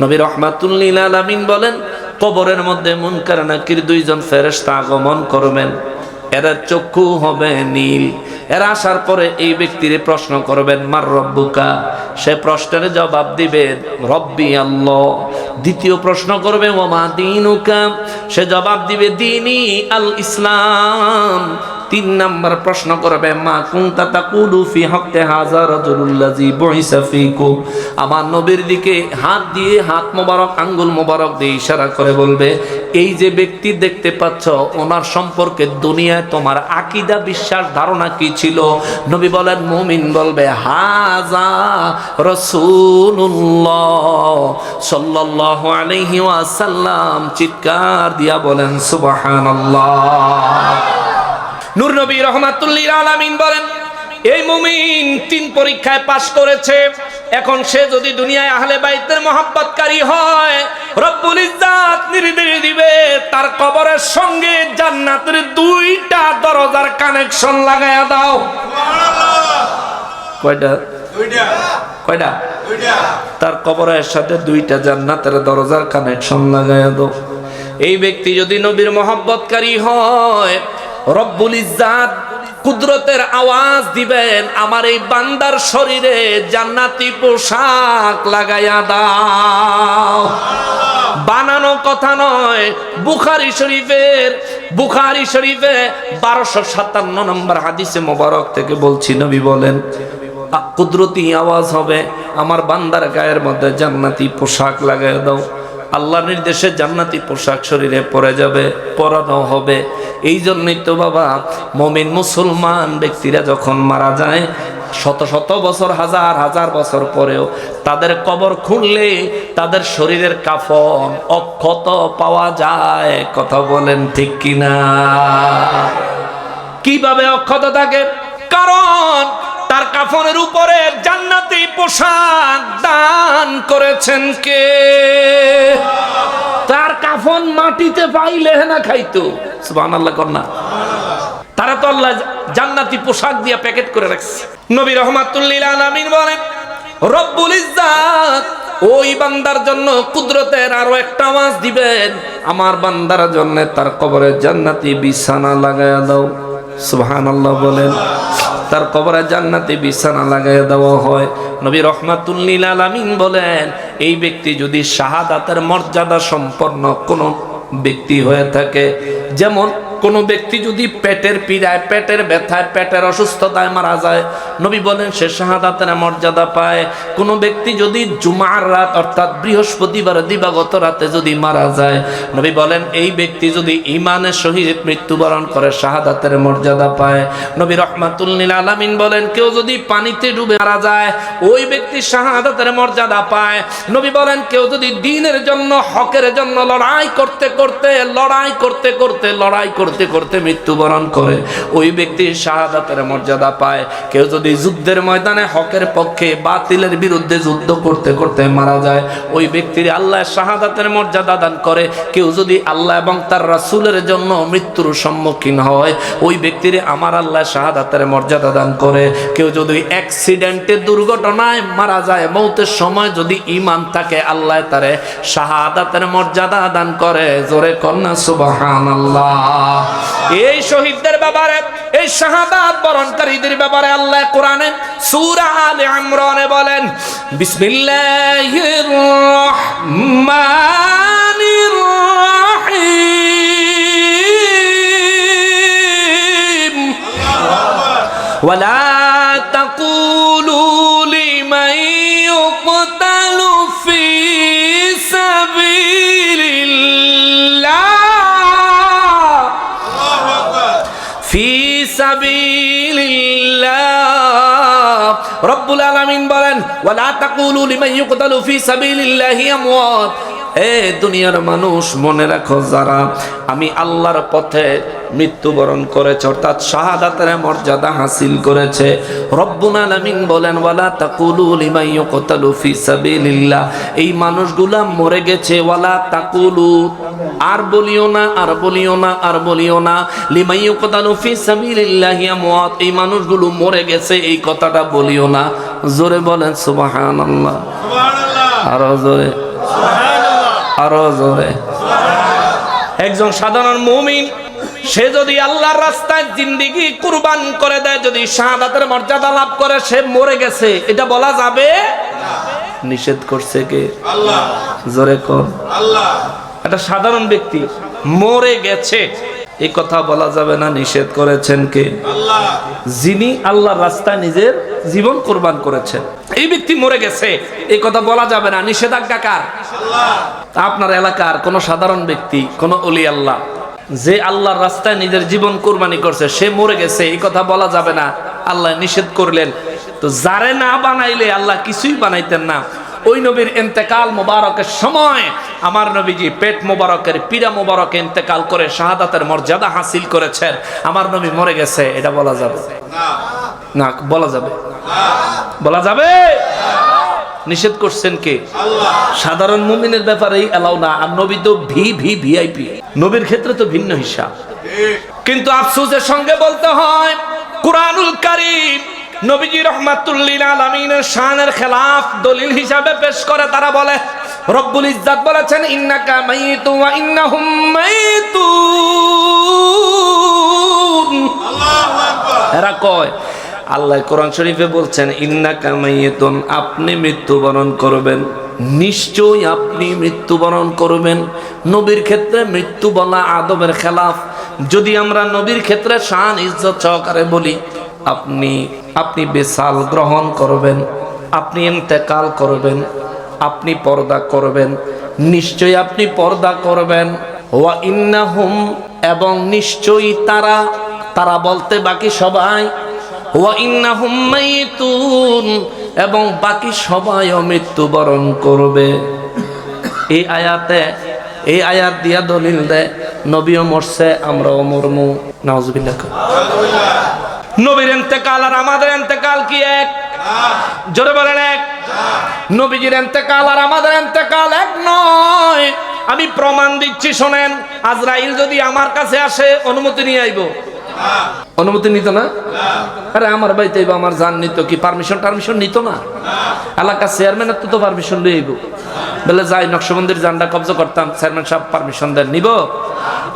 [SPEAKER 1] নবী রাহমাতুল্লিল আলামিন বলেন কবরের মধ্যে মুনকার নাকির 2 জন ফেরেশতা আগমন করবেন। এরা চক্ষু হবে নীল। এরা আসার পরে এই ব্যক্তির প্রশ্ন করবেন, মার রব্বুকা? সে প্রশ্নের জবাব দিবে রব্বি আল্লাহ। দ্বিতীয় প্রশ্ন করবে ওমা দীনুকা? সে জবাব দিবে দীনি আল ইসলাম। 3 নম্বর প্রশ্ন করবে মা কুনতা তাকুলু ফি হাক্কি হাযা রাজুলুল্লাযী বুইসা ফীকুম? আমার নবীর দিকে হাত দিয়ে, হাত মোবারক আঙ্গুল মোবারক দিয়ে ইশারা করে বলবে, এই যে ব্যক্তি দেখতে পাচ্ছ ওনার সম্পর্কে দুনিয়ায় তোমার আকীদা বিশ্বাস ধারণা কি ছিল? নবী বলেন, মুমিন বলবে হাযা রাসূলুল্লাহ সাল্লাল্লাহু আলাইহি ওয়াসাল্লাম। চিৎকার দিয়া বলেন সুবহানাল্লাহ। নূর নবী রাহমাতুল্লিল আলামিন বলেন, এই মুমিন 3 পরীক্ষায় পাশ করেছে। এখন সে যদি দুনিয়ায় আহলে বাইতের মহব্বতকারী হয়, রব্বুল ইজ্জাত নির্দেশ দিবে তার কবরের সঙ্গে জান্নাতের 2টা দরজার কানেকশন লাগায়া দাও। সুবহানাল্লাহ। কয়টা? 2টা। কয়টা? 2টা। তার কবরের সাথে 2টা জান্নাতের দরজার কানেকশন লাগায়া দাও। এই ব্যক্তি যদি নবীর মহব্বতকারী হয়, রব্বুল ইজ্জাত কুদরতের আওয়াজ দিবেন, আমার এই বান্দার শরীরে জান্নাতি পোশাক লাগাইয়া দাও। বানানো কথা নয়, বুখারী শরীফে 1257 নম্বর হাদিসে মোবারক থেকে বলছি। নবী বলেন কুদরতি আওয়াজ হবে, আমার বান্দার গায়ের মধ্যে জান্নাতি পোশাক লাগাইয়া দাও। আল্লাহর নির্দেশে জান্নাতি পোশাক শরীরে পরে যাবে, পরানো হবে। এই জন্যই তো বাবা মুমিন মুসলমান ব্যক্তিরা যখন মারা যায়, শত শত বছর, হাজার হাজার বছর পরেও তাদের কবর খুললে তাদের শরীরের কাফন অক্ষত পাওয়া যায়। কথা বলেন ঠিক কিনা? কিভাবে অক্ষত থাকে? কারণ তার কাফনের উপরে জান্নাতি পোশাক দান করেছেন কে? তার কাফন মাটিতে পাইলে না খাইতো। সুবহানাল্লাহ কন্যা। তারা তো আল্লাহ জান্নাতি পোশাক দিয়ে প্যাকেট করে রাখছে। নবী রাহমাতুল্লিল আলামিন বলেন, রব্বুল ইজ্জাত ওই বান্দার জন্য কুদরতের আরো একটা আওয়াজ দিবেন, আমার বান্দার জন্য তার কবরে জান্নাতি বিছানা লাগায়া দাও। সুবহানাল্লাহ বলেন। তার কবরে জান্নাতি বিছানা লাগাইয়া দেওয়া হয়। নবী রাহমাতুল্লিল আলামিন বলেন, এই ব্যক্তি যদি শাহাদাতের মর্যাদা সম্পন্ন কোন ব্যক্তি হয়ে থাকে, যেমন কোন ব্যক্তি যদি পেটের পীড়ায়, পেটের ব্যথায়, পেটের অসুস্থতায় মারা যায়, নবী বলেন সে শাহাদাতের মর্যাদা পায়। কোন ব্যক্তি যদি জুমার রাত অর্থাৎ বৃহস্পতিবার দিবাগত রাতে যদি মারা যায়, নবী বলেন এই ব্যক্তি যদি ঈমানের সহিত মৃত্যুবরণ করে শাহাদাতের মর্যাদা পায়। নবী রাহমাতুল্লিল আলামিন বলেন কেউ যদি পানিতে ডুবে মারা যায়, ওই ব্যক্তি শাহাদাতের মর্যাদা পায়। নবী বলেন কেউ যদি দ্বীনের জন্য, হকের জন্য লড়াই করতে করতে করতে করতে মৃত্যুবরণ করে, ওই ব্যক্তি শাহাদাতের মর্যাদা পায়। কেউ যদি যুদ্ধের ময়দানে হকের পক্ষে বাতিলের বিরুদ্ধে যুদ্ধ করতে করতে মারা যায়, ওই ব্যক্তির আল্লাহ শাহাদাতের মর্যাদা দান করে। কেউ যদি আল্লাহ এবং তার রাসূলের জন্য মৃত্যুর সম্মুখীন হয়, ওই ব্যক্তির আমার আল্লাহ শাহাদাতের মর্যাদা দান করে। কেউ যদি অ্যাক্সিডেন্টে দুর্ঘটনায় মারা যায়, মৌতের সময় যদি ঈমান থাকে, আল্লাহ তারে শাহাদাতের মর্যাদা দান করে। জোরে কন্যা সুবহানাল্লাহ। এই শহীদদের ব্যাপারে, এই শাহাদাত বরণকারীদের ব্যাপারে আল্লাহ কোরআনে সূরা আলে ইমরানে বলেন, বিসমিল্লাহির রহমানির রহিম, ওয়ালা তাকুলু লিমান ইউকতালু ফি সাবিলিল্লাহ। রব্বুল আলামিন বলেন, ওয়ালা তাকুলু লিমান ইউকতালু ফি সাবিলিল্লাহি আমওয়াত। এ দুনিয়ার মানুষ, মনে রাখো, যারা আমি আল্লাহর পথে মৃত্যুবরণ করেছে, অর্থাৎ শাহাদাতের মর্যাদা হাসিল করেছে, রব্বুল আলামিন বলেন, ওয়ালা তাকুলু লিমান ইউকতালু ফি সাবিলিল্লাহ, এই মানুষগুলা মরে গেছে। ওয়ালা তাকুলু, আর বলিও না, আর বলিও না, আর বলিও না, লিমান ইউকতালু ফি সাবিলিল্লাহি আমওয়াত, এই মানুষগুলো মরে গেছে, এই কথাটা বলিও না। জোরে বলেন সুবহানাল্লাহ, সুবহানাল্লাহ, আরো জোরে, আরো জোরে। একজন সাধারণ মুমিন, সে যদি আল্লাহর রাস্তায় জিন্দেগি কুরবান করে দেয়, যদি শাহাদাতের মর্যাদা লাভ করে, সে মরে গেছে, এটা বলা যাবে? নিষেধ করছে কে? আল্লাহ। জোরে কর আল্লাহ। একটা সাধারণ ব্যক্তি মরে গেছে, এই কথা বলা যাবে না, নিষেধ করেছেন কে? আল্লাহ। যিনি আল্লাহর রাস্তায় নিজের জীবন কুরবান করেছেন, এই ব্যক্তি মরে গেছে, এই কথা বলা যাবে না, নিষেধাজ্ঞা কার? আল্লাহ। আপনার এলাকার কোন সাধারণ ব্যক্তি, কোন ওলি আল্লাহ, যে আল্লাহর রাস্তায় নিজের জীবন কুরবানি করছে, সে মরে গেছে, এই কথা বলা যাবে না, আল্লাহ নিষেধ করলেন। তো যারে না বানাইলে আল্লাহ কিছুই বানাইতেন না। ওই নবীর ইন্তেকাল মোবারকের সময় আমার নবীজি পেট মোবারকের পীড়া মোবারকে ইন্তেকাল করে শাহাদাতের মর্যাদা হাসিল করেছেন। আমার নবী মরে গেছে, এটা বলা যাবে না? বলা যাবে? বলা যাবে? নিষেধ করছেন কে? আল্লাহ। সাধারণ মুমিনের ব্যাপারেই এলাও না, আর নবী তো ভিআইপি, নবীর ক্ষেত্রে তো ভিন্ন হিসাব। কিন্তু আফসোসের সঙ্গে বলতে হয়, কুরআনুল কারীম নবীজি রাহমাতুল লিল আলামিনের শানের খেলাফ দলিল হিসাবে পেশ করে। তারা বলে, রব্বুল ইজ্জাত বলেছেন, ইন্নাকা মাইয়িতুন ওয়া ইন্নাহুম মাইয়িতুন। আল্লাহু আকবার। এরা কয়, আল্লাহ কোরআন শরীফে বলছেন, ইন্নাকা মাইয়িতুন, আপনি মৃত্যুবরণ করবেন, নিশ্চয়ই আপনি মৃত্যুবরণ করবেন। নবীর ক্ষেত্রে মৃত্যু বলা আদবের খেলাফ। যদি আমরা নবীর ক্ষেত্রে শান ইজ্জত সহকারে বলি, আপনি বেসাল গ্রহণ করবেন, আপনি ইন্তেকাল করবেন, আপনি পর্দা করবেন, নিশ্চয়ই আপনি পর্দা করবেন। ওয়া ইন্নাহুম, এবং নিশ্চয়ই তারা বলতে বাকি সবাই, ওয়া ইন্নাহুম মাইয়িতুন, এবং বাকি সবাইও মৃত্যুবরণ করবে। এই আয়াত দিয়া দলিল দেয়, নবীও মরছে, আমরাও মরমু। নাউজুবিল্লাহ। নবীর ইন্তেকাল আর আমাদের ইন্তেকাল কি এক? জোরে বলেন এক? নবীজির ইন্তেকাল আর আমাদের ইন্তেকাল এক নয়। আমি প্রমাণ দিচ্ছি, শোনেন। আজরাইল যদি আমার কাছে আসে, অনুমতি নিয়ে আইব? অনুমতি নিত না? আরে আমার বাড়িতে আইব, আমার জান নিত কি? পারমিশন নিত না? এলাকার চেয়ারম্যানের তো পারমিশন লই আইব। বলে যাই নকশবন্দির জানটা কবজা করতাম, চেয়ারম্যান সাহেব পারমিশন দেন, নিব?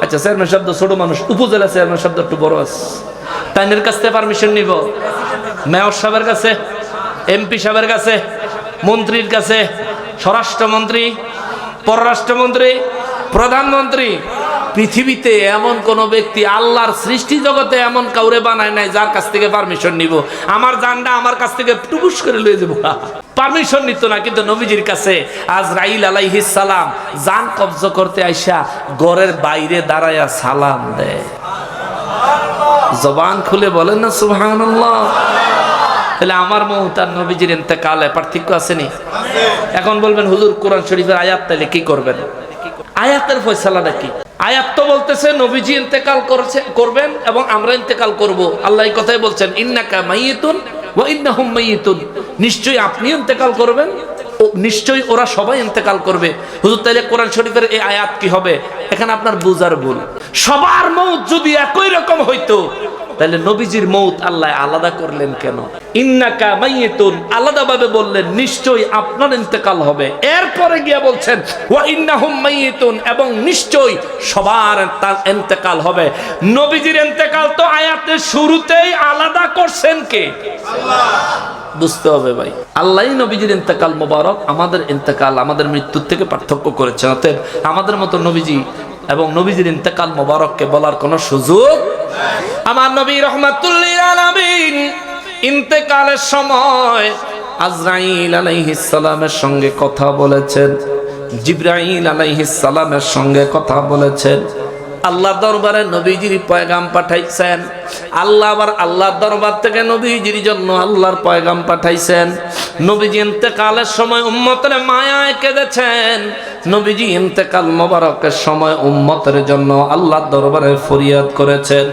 [SPEAKER 1] আচ্ছা, চেয়ারম্যান শব্দ ছোট মানুষ, উপজেলা চেয়ারম্যান শব্দ একটু বড় আছে, তাইনের কাছ থেকে পারমিশন নিব? মেয়র সাহেবের কাছে, এমপি সাহেবের কাছে, মন্ত্রীর কাছে, স্বরাষ্ট্রমন্ত্রী, পররাষ্ট্রমন্ত্রী, প্রধানমন্ত্রী। পৃথিবীতে এমন কোন ব্যক্তি, আল্লাহর সৃষ্টি জগতে এমন কাউরে বানায় নাই যার কাছ থেকে পারমিশন নিব। আমার জানটা আমার কাছ থেকে টুকুস করে লয়ে যাবো, পারমিশন নিত না। কিন্তু নবীজির কাছে আজরাইল আলাইহিস সালাম জান কবজ করতে আইসা ঘরের বাইরে দাঁড়ায়া সালাম দেয়। জবান খুলে বলেন না সুবহানাল্লাহ। তাহলে আমার মউত আর নবীজির ইন্তেকালে পার্থক্য আছে নি? এখন বলবেন হুজুর কোরআন শরীফের আয়াত তাহলে কি করবেন? আয়াতের ফয়সালাটা কি? আয়াত তো বলতেছে নবীজি ইন্তেকাল করবেন এবং আমরা ইন্তেকাল করব। আল্লাহ এই কথাই বলছেন, ইন্নাকা মাইয়িতুন ওয়া ইন্নাহুম মাইয়িতুন, নিশ্চয়ই আপনি ইন্তেকাল করবেন, নিশ্চয়ই ওরা সবাই ইন্তেকাল করবে। হুজুর, তাইলে কোরআন শরীফের এই আয়াত কি হবে? এখানে আপনার বুঝার ভুল। সবার মৌত যদি একই রকম হইতো তাহলে নবীজির মৌত আল্লাহ আলাদা করলেন কেন? ইন্নাকা মাইয়িতুন আলাদা ভাবে বললেন, নিশ্চয়ই আপনার ইন্তেকাল হবে। এরপরে গিয়া বলছেন ওয়া ইন্নাহুম মাইয়িতুন, এবং নিশ্চয়ই সবার ইন্তেকাল হবে। নবীজির ইন্তেকাল তো আয়াতের শুরুতেই আলাদা করছেন কে? আল্লাহ। বুঝতে হবে ভাই, আল্লাহই নবীজির ইন্তেকাল মোবারক, আমাদের ইন্তেকাল, আমাদের মৃত্যুর থেকে পার্থক্য করেছেন। অতএব আমাদের মতো নবীজি এবং নবীজির ইন্তেকাল মোবারককে বলার কোনো সুযোগ। আমার নবী রাহমাতুল লিল আলামিন ইন্তেকালের সময় আজরাইল আলাইহিস সালামের সঙ্গে কথা বলেছেন, জিবরাইল আলাইহিস সালামের সঙ্গে কথা বলেছেন। আল্লাহর দরবারে নবীজির পয়গাম পাঠাইছেন। আল্লাহ আবার আল্লাহর দরবার থেকে নবীজির জন্য আল্লাহর পয়গাম পাঠাইছেন। নবীজি ইন্তেকালের সময় উম্মতের মায়ায় কেঁদেছেন। নবীজি ইন্তেকাল মোবারকের সময় উম্মতের জন্য আল্লাহর দরবারে ফরিয়াদ করেছেন।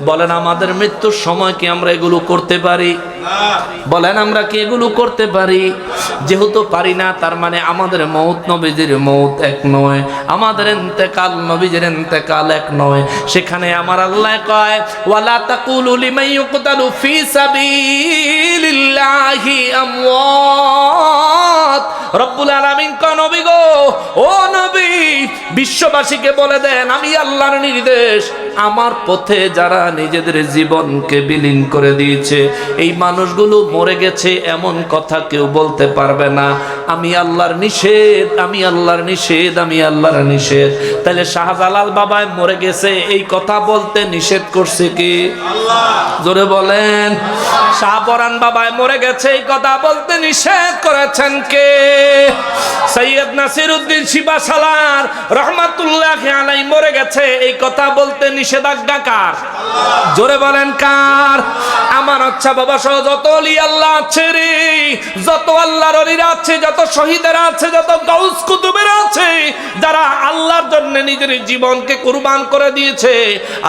[SPEAKER 1] বলেন, আমাদের মৃত্যুর সময় কি আমরা এগুলো করতে পারি? বলেন, আমরা কি এগুলো করতে পারি? যেহেতু পারি না, তার মানে আমাদের মৌত নবীজির মৌত এক নয়, আমাদের ইন্তেকাল নবীজির ইন্তেকাল এক নয়। সেখানে আমার আল্লাহ কয়, ওয়ালা তাকুলু লিমান ইউকতালু ফি সাবিলিল্লাহি আমওয়াত। রব্বুল আলামিন কয়, নবী গো, ও নবী, বিশ্ববাসীকে বলে দেন, আমি আল্লাহর নির্দেশ, আমার পথে যারা নিজেদের জীবনকে বিলীন করে দিয়েছে, এই মানুষগুলো মরে গেছে এমন কথা কেউ বলতে পারবে না। আমি আল্লাহর নিষেধ, আমি আল্লাহর নিষেধ, আমি আল্লাহর নিষেধ। তাহলে শাহজালাল বাবায় মরে গেছে এই কথা বলতে নিষেধ করছে কি? আল্লাহ। জোরে বলেন। শাহপরান বাবায় মরে গেছে এই কথা বলতে নিষেধ করেছেন কে? সৈয়দ নাসিরউদ্দিন শিবা সালার রহমাতুল্লাহি আলাইহি মরে গেছে এই কথা বলতে নিষেধাজ্ঞা কার? আল্লাহ। জোরে বলেন কার? আমার আচ্ছা বাবা সহ যত ওলি আল্লাহ আছে রে, যত আল্লাহর ওলিরা আছে, যত শহীদেরা আছে, যত গাউস কুতুবেরা আছে, যারা আল্লাহর জন্য নিজের জীবনকে কুরবান করে দিয়েছে,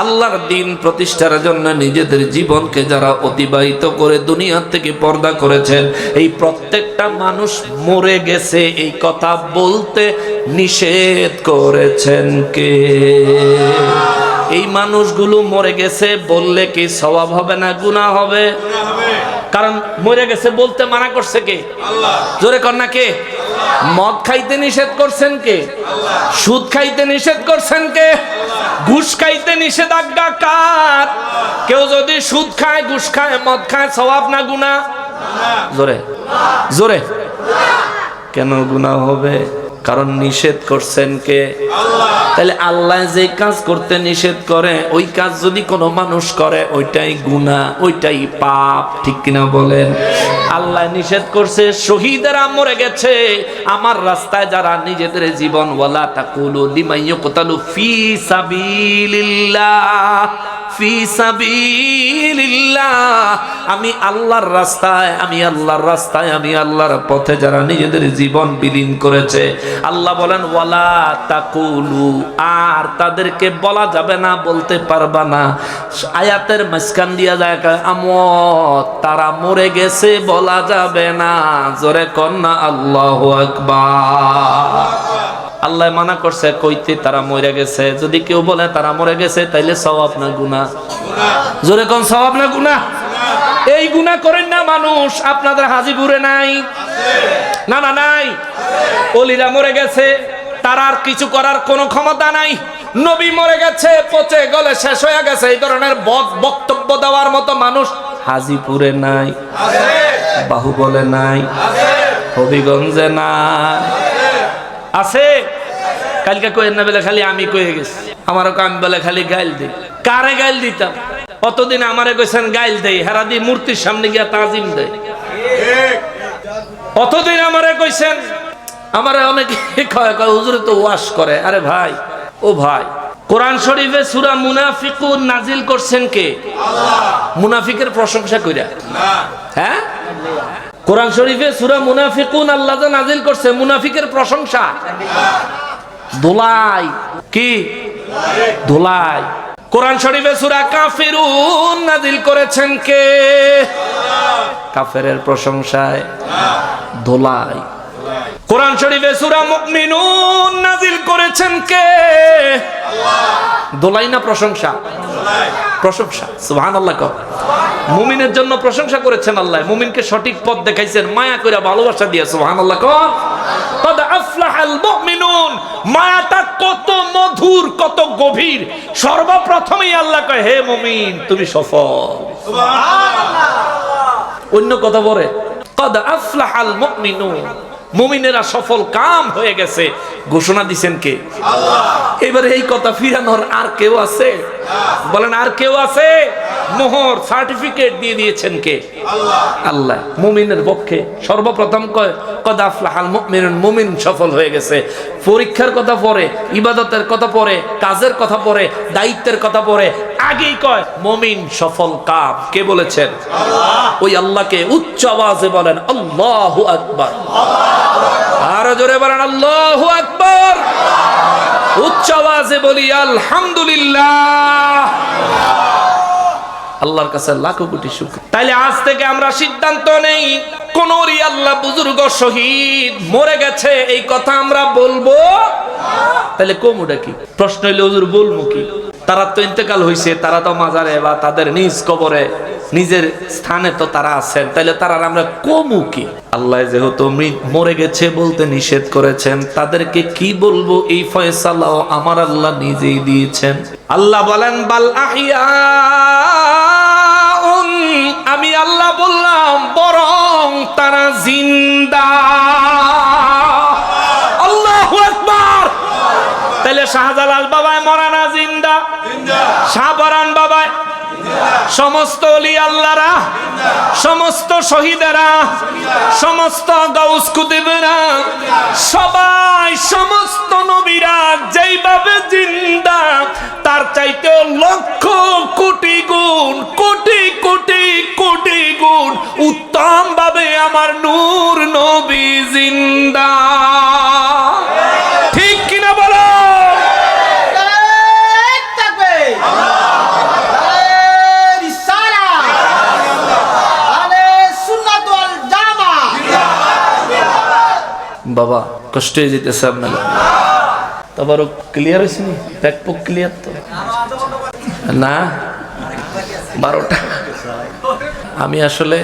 [SPEAKER 1] আল্লাহর দ্বীন প্রতিষ্ঠার জন্য নিজেদের জীবনকে যারা অতিবাহিত করে দুনিয়া থেকে পর্দা করেছেন, এই প্রত্যেকটা মানুষ মরে গেছে এই কথা বলতে নিষেধ করেছেন কে? এই মানুষগুলো মরে গেছে বললে কি সওয়াব হবে না গুনাহ হবে? কারণ মরে গেছে বলতে মানা করছে কে? আল্লাহ। জোরে কর না কে? মদ খাইতে নিষেধ করছেন কে? আল্লাহ। সুদ খাইতে নিষেধ করছেন কে? আল্লাহ। ঘুষ খাইতে নিষেধাজ্ঞা কার? কেউ যদি সুদ খায়, ঘুষ খায়, মদ খায়, সওয়াব না গুনাহ? জোরে জোরে। কেন গুনাহ হবে? কারণ নিষেধ করছেন কে? আল্লাহ। তাহলে আল্লাহ যে কাজ করতে নিষেধ করে ওই কাজ যদি কোনো মানুষ করে ওইটাই গুনাহ, ওইটাই পাপ, ঠিক কিনা বলেন? আল্লাহ নিষেধ করছে, শহীদেরা মরে গেছে আমার রাস্তায় যারা নিজেদের জীবন, ওয়ালা তাকুলু লিমান ইউকতালু ফি সাবিলিল্লাহ, ফি সাবিলিল্লাহ, আমি আল্লাহর রাস্তায়, আমি আল্লাহর রাস্তায়, আমি আল্লাহর পথে যারা নিজেদের জীবন বিলীন করেছে, আল্লাহ বলেন ওয়ালা তাকুলু, আর তাদেরকে বলা যাবে না, বলতে পারবা না। আয়াতের মাঝখান দিয়া যায় আমওয়াত, তারা মরে গেছে বলা যাবে না। জোরে কন্যা আল্লাহু আকবার। আল্লাহ মানা করছে কইতে তারা মরে গেছে। যদি কেউ বলে তারা মরে গেছে তাইলে সওয়াব না গুনাহ? জোরে কোন সওয়াব না গুনাহ? এই গুনাহ করেন না মানুষ আপনাদের হাজিপুরে নাই? না না নাই। ওলিরা মরে গেছে, তার আর কিছু করার কোনো ক্ষমতা নাই। নবী মরে গেছে, পচে গলে শেষ হয়ে গেছে, এই ধরনের বক্তব্য দেওয়ার মতো মানুষ হাজিপুরে নাই, বাহুবলে নাই, হবিগঞ্জে নাই, আছে? কালকে কইেন না বলে খালি আমি কয়ে গেছি, আমারও কাম বলে খালি গাইল দিই। কারে গাইল দিতাম? অতদিন আমারে কইছেন গাইল দেই, হেরা দি মূর্তির সামনে গিয়া তাজিম দেয়। অতদিন আমারে কইছেন, আমারে অনেকে কয় হুজুরে তো ওয়াশ করে। আরে ভাই, ও ভাই, কোরআন শরীফে সূরা মুনাফিকুন নাজিল করছেন কে? আল্লাহ। মুনাফিকের প্রশংসা কইরা? না। হ্যাঁ, কোরআন শরীফে সূরা মুনাফিকুন আল্লাহ যা নাজিল করছে মুনাফিকের প্রশংসা। ধুলাই। কি ধুলাই? কোরআন শরীফে সূরা কাফিরুন নাযিল করেছেন কে? কাফেরের প্রশংসায় ধুলাই। কোরআন শরীফে সূরা মুমিনুন নাযিল করেছেন কে? ধুলাই না প্রশংসা? প্রশংসা। সুবহানাল্লাহ। মুমিনের জন্য প্রশংসা করেছেন আল্লাহ, মুমিনকে সঠিক পথ দেখাইছেন মায়া কইরা, ভালোবাসা দিয়ে। সুবহানাল্লাহ। কদ আফলাহাল মুমিনুন, মায়াটা কত মধুর, কত গভীর। সর্বপ্রথমেই আল্লাহ কয়, হে মুমিন তুমি সফল। সুবহানাল্লাহ। অন্য কথা বলে কদ আফলাহাল মুমিনুন, মুমিনেরা সফল কাম হয়ে গেছে, ঘোষণা দিবেন কে? আল্লাহ। এবারে এই কথা ফিরানোর আর কেউ আছে? বলেন আর কেউ আছে? মোহর সার্টিফিকেট দিয়ে দিয়েছেন কে? আল্লাহ। আল্লাহ মুমিনের পক্ষে সর্বপ্রথম কয় কদ আফলাহাল মুমিনুন, মুমিন সফল হয়ে গেছে। পরীক্ষার কথা পরে, ইবাদতের কথা পরে, কাজের কথা পরে, দায়িত্বের কথা পরে, আগেই কয় মুমিন সফল কাম। কে বলেছেন? আল্লাহ। ওই আল্লাহকে উচ্চ আওয়াজে বলেন আল্লাহু আকবার। আরো জোরে বলেন আল্লাহু আকবার। উচ্চ আওয়াজে বলি আলহামদুলিল্লাহ। আল্লাহর কাছে লাখো কোটি শুকর। তাইলে আজ থেকে আমরা সিদ্ধান্ত নেই, কোন আল্লাহ বুজুর্গ শহীদ মরে গেছে এই কথা আমরা বলবো। তাহলে কমুটা কি? প্রশ্ন হইলে হুজুর বলবো কি? তারা তো ইন্তেকাল হইছে, তারা তো মাজারে বা তাদের নিজ কবরে নিজের স্থানে তো তারা আছেন, তাহলে তারা আমরা কমু কি? আল্লাহ যেহেতু মরে গেছে বলতে নিষেধ করেছেন, তাদেরকে কি বলবো এই ফয়সালাও আমার আল্লাহ নিজেই দিয়েছেন। আল্লাহ বলেন বাল আহিয়াউন, আমি আল্লাহ বললাম বরং তারা জিন্দা। আল্লাহু আকবার। তাহলে শাহজালাল বাবায় মরা না জিন্দা? শাহপরান বাবায়, সমস্ত ওলি আল্লাহরা, সমস্ত শহীদেরা, সমস্ত গাউস কুতুবেরা, সবাই, সমস্ত নবীরা যেইভাবে জিন্দা, তার চাইতে লক্ষ কোটি গুণ, কোটি কোটি কোটি গুণ উত্তম ভাবে আমার নূর নবী জিন্দা। ঠিক কিনা বলো? বাবা কষ্ট হয়ে যেতেছে আপনাকে। তারপর ক্লিয়ার হয়েছে নি? ব্যাকপুক ক্লিয়ার তো না? 12টা। আমি আসলে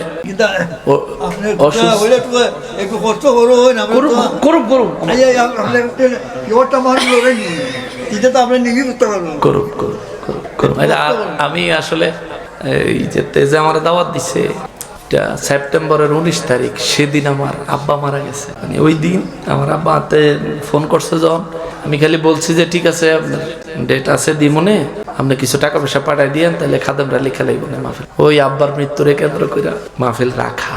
[SPEAKER 1] আমি আসলে এই যে তেজে আমার দাওয়াত দিছে সেপ্টেম্বরের 19 তারিখ, সেদিন আমার আব্বা মারা গেছে। মানে ওই দিন আমার আব্বা হাতে ফোন করছে যখন, আমি খালি বলছি যে ঠিক আছে আপনার ডেট আছে দিমনে, আপনি কিছু টাকা পয়সা পাঠাই দিয়েন, তাহলে খাদেমরা লেখা লাগবে না মাহফিল। ওই আব্বার মৃত্যুরে কেন্দ্র করে মাহফিল রাখা।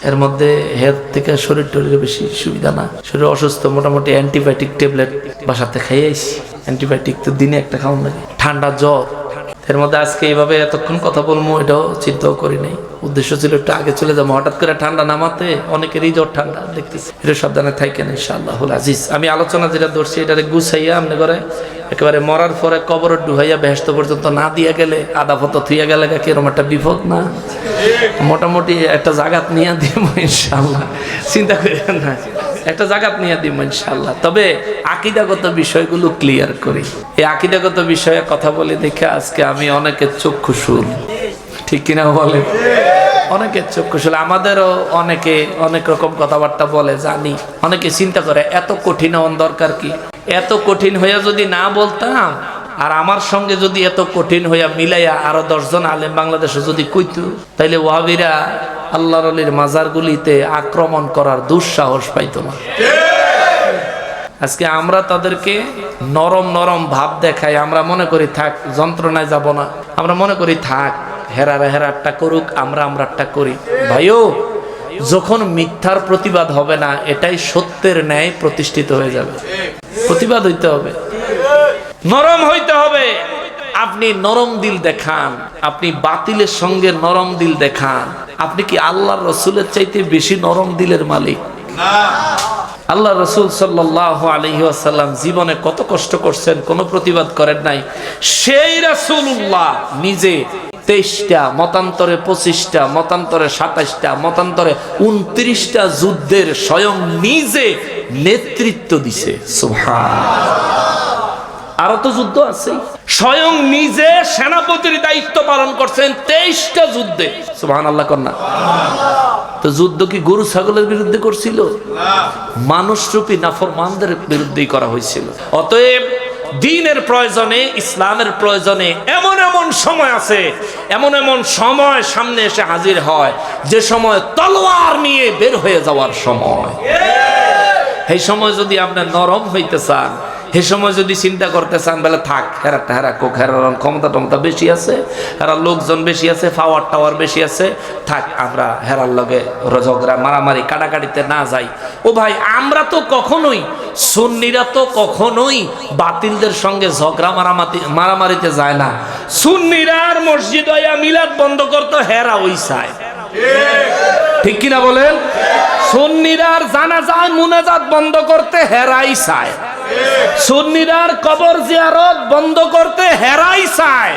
[SPEAKER 1] এর মধ্যে হেলথ থেকে শরীর টরীরে বেশি সুবিধা না, শরীর অসুস্থ, মোটামুটি অ্যান্টিবায়োটিক ট্যাবলেট বাসাতে খাইয়েছি। অ্যান্টিবায়োটিক তো দিনে একটা খাওয়ান লাগে, ঠান্ডা জ্বর। এর মধ্যে আজকে এইভাবে এতক্ষণ কথা বলবো এটাও চিন্তাও করি নাই। উদ্দেশ্য ছিল একটু আগে চলে যাবো, হঠাৎ করে ঠান্ডা নামাতে অনেকেরই জ্বর ঠান্ডা দেখতেছি। এটা সাবধানে থাকেন ইনশাআল্লাহুল আজিজ। আমি আলোচনা যেটা ধরছি এটারে গুছাইয়া আপনি করে একেবারে মরার পরে কবর ডুহাইয়া বেহেশত পর্যন্ত না দিয়ে গেলে, আদা ফতো থুইয়া গেলে কিরকম একটা বিপদ না? মোটামুটি একটা জাগাত নিয়ে দিব ইনশাআল্লাহ, চিন্তা করেন না, একটা জাগাত নিয়ে দিব ইনশাআল্লাহ। তবে আকীদাগত বিষয়গুলো ক্লিয়ার করি। এই আকীদাগত বিষয়ে কথা বলে দেখে আজকে আমি অনেকের চক্ষু শুল, ঠিক কিনা বলেন? অনেকের চক্ষু শুল। আমাদেরও অনেকে অনেক রকম কথাবার্তা বলে, জানি। অনেকে চিন্তা করে এত কঠিন হওয়ার দরকার কি? এত কঠিন হইয়া যদি না বলতাম, আর আমার সঙ্গে যদি এত কঠিন হইয়া মিলাইয়া আরো 10 জন আলেম বাংলাদেশে যদি কইতো, তাইলে ওয়াহাবিরা আল্লাহর ওলির মাজারগুলিতে আক্রমণ করার দুঃসাহস পাইতো না। আজকে আমরা তাদেরকে নরম নরম ভাব দেখাই, আমরা মনে করি থাক, যন্ত্রণায় যাব না, আমরা মনে করি থাক, হেরারটা করুক, আমরাটা করি। ভাইও, যখন মিথ্যার প্রতিবাদ হবে না, এটাই সত্যের ন্যায় প্রতিষ্ঠিত হয়ে যাবে। প্রতিবাদ হইতে হবে, নরম হইতে হবে। আপনি নরম দিল দেখান, আপনি বাতিলের সঙ্গে নরম দিল দেখান। আপনি কি আল্লাহর রসুলের চাইতে বেশি নরম দিলের মালিক? আল্লাহ রাসূল সাল্লাল্লাহু আলাইহি ওয়াসাল্লাম জীবনে কত কষ্ট করছেন, কোনো প্রতিবাদ করেন নাই। সেই রাসূলুল্লাহ নিজে 23টা, মতান্তরে 25টা, মতান্তরে 27টা, মতান্তরে 29টা যুদ্ধের স্বয়ং নিজে নেতৃত্ব দিছে। সুবহানাল্লাহ। আরো তো যুদ্ধ আছে, স্বয়ং নিজে সেনাপতির দায়িত্ব পালন করছেন 23টা যুদ্ধে। সুবহানাল্লাহ কন্যা। তো যুদ্ধ কি গরু ছাগলের বিরুদ্ধে করছিল? মানুষরূপী নাফরমানদের বিরুদ্ধেই করা হয়েছিল। অতএব দ্বীনের প্রয়োজনে, ইসলামের প্রয়োজনে এমন এমন সময় আছে, এমন এমন সময় সামনে এসে হাজির হয়, যে সময় তলোয়ার নিয়ে বের হয়ে যাওয়ার সময়। এই সময় যদি আপনি নরম হইতে চান, এই সময় যদি চিন্তা করতে চান, বলে থাক হেরা ক্ষমতা টমতা বেশি আছে, হেরার লোকজন বেশি আছে, পাওয়ার টাওয়ার বেশি আছে, থাক আমরা হেরার লগে ঝগড়া মারামারি কাটাকাটিতে না যাই। ও ভাই, আমরা তো কখনোই, সুন্নিরা তো কখনোই বাতিলদের সঙ্গে ঝগড়া মারামারিতে যায় না। সুন্নিরা আর মসজিদ মিলাদ বন্ধ করতো, হেরা ওই চায়। ঠিক কিনা বলেন? সুন্নিরা আর জানাজায় মুনাজাত বন্ধ করতে হেরাই চায়। সুন্নিরার কবর জিয়ারত বন্ধ করতে হেরাই চায়।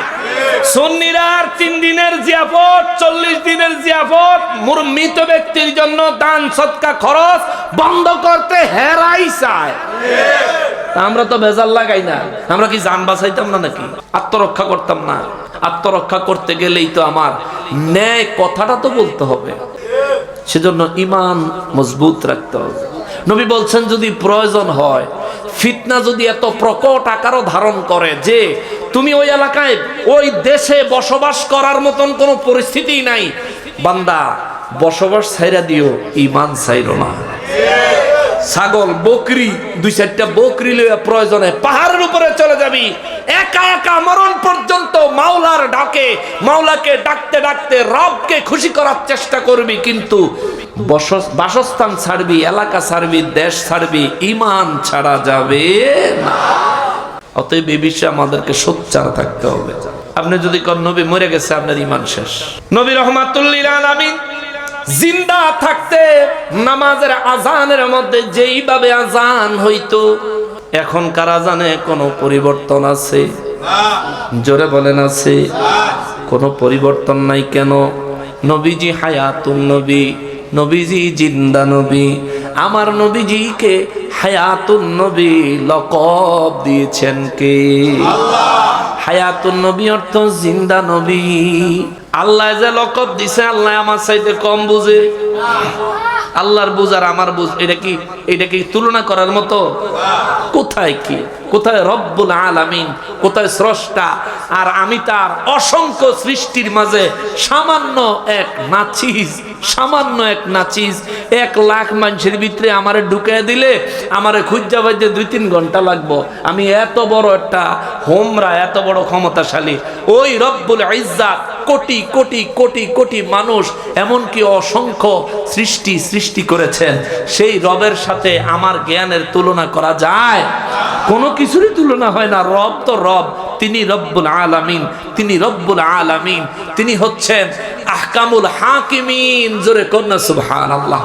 [SPEAKER 1] সুন্নিরার 3 দিনের জিয়াফত, 40 দিনের জিয়াফত, মৃত ব্যক্তির জন্য দান সদকা খরচ বন্ধ করতে হেরাই চায়। আমরা তো ভেজাল লাগাই না। আমরা কি জান বাঁচাইতাম না নাকি? আত্মরক্ষা করতাম না? আত্মরক্ষা করতে গেলেই তো আমার ন্যায় কথাটা তো বলতে হবে। সেজন্য ঈমান মজবুত রাখতে হবে। নবী বলছেন, যদি প্রয়োজন হয়, ফিতনা যদি এত প্রকট আকারও ধারণ করে যে তুমি ওই এলাকায়, ওই দেশে বসবাস করার মতন কোনো পরিস্থিতি নাই, বান্দা বসবাস ছাইরা দিও, ঈমান ছাইরো না। ছাগল বকরি 2-4টা বকরি লইয়া প্রয়োজনে পাহাড়ের উপরে চলে যাবি, একা একা মরণ পর্যন্ত মাওলার ডাকে, মাওলাকে ডাকতে ডাকতে রবকে খুশি করার চেষ্টা করবি, কিন্তু বাসস্থান ছাড়বি, এলাকা ছাড়বি, দেশ ছাড়বি, ঈমান ছাড়া যাবে না। অতএব এই বিষয়ে আমাদেরকে সোচ্চার থাকতে হবে। আপনি যদি কোন নবী মরে গেছে, আপনার ঈমান শেষ। নবী রাহমাতুল লিল আলামিন জিন্দা থাকতে নামাজের আজানের মধ্যে যেইভাবে আজান হইতো, এখনকার আজানে কোনো পরিবর্তন আছে? জোরে বলেন আছে? কোনো পরিবর্তন নাই। কেন? নবীজি হায়াতুন নবী, নবীজি জিন্দা নবী। আমার নবীজিকে হায়াতুন নবী লকব দিয়েছেন কে? হায়াতুন নবী অর্থ জিন্দা নবী। আল্লাহ যে লকব দিছে, আল্লাহ আমার চাইতে কম বুঝে? আল্লাহর বুঝ আর আমার বুঝ এটা কি তুলনা করার মতো? কোথায় কি, কোথায় রব্বুল আলামিন, কোথায় স্রষ্টা, আর আমি তার অসংখ্য সৃষ্টির মাঝে সামান্য এক নাচিজ, সামান্য এক নাচিজ। 1 লাখ মানুষের ভিতরে আমারে ঢুকাই দিলে আমারে খুঁজা পাইতে 2-3 ঘন্টা লাগবো। আমি এত বড় একটা হোমরা, এত বড় ক্ষমতাশালী। ওই রব্বুল ইজ্জাত কোটি কোটি কোটি কোটি মানুষ, এমনকি অসংখ্য সৃষ্টি করেছেন। সেই রবের সাথে আমার জ্ঞানের তুলনা করা যায়? কোনো কিছুরই তুলনা হয় না। রব তো রব, তিনি রব্বুল আলামিন, তিনি রব্বুল আলামিন, তিনি হচ্ছেন আহকামুল হাকিমিন। জোরে কন্যা সুবহানাল্লাহ।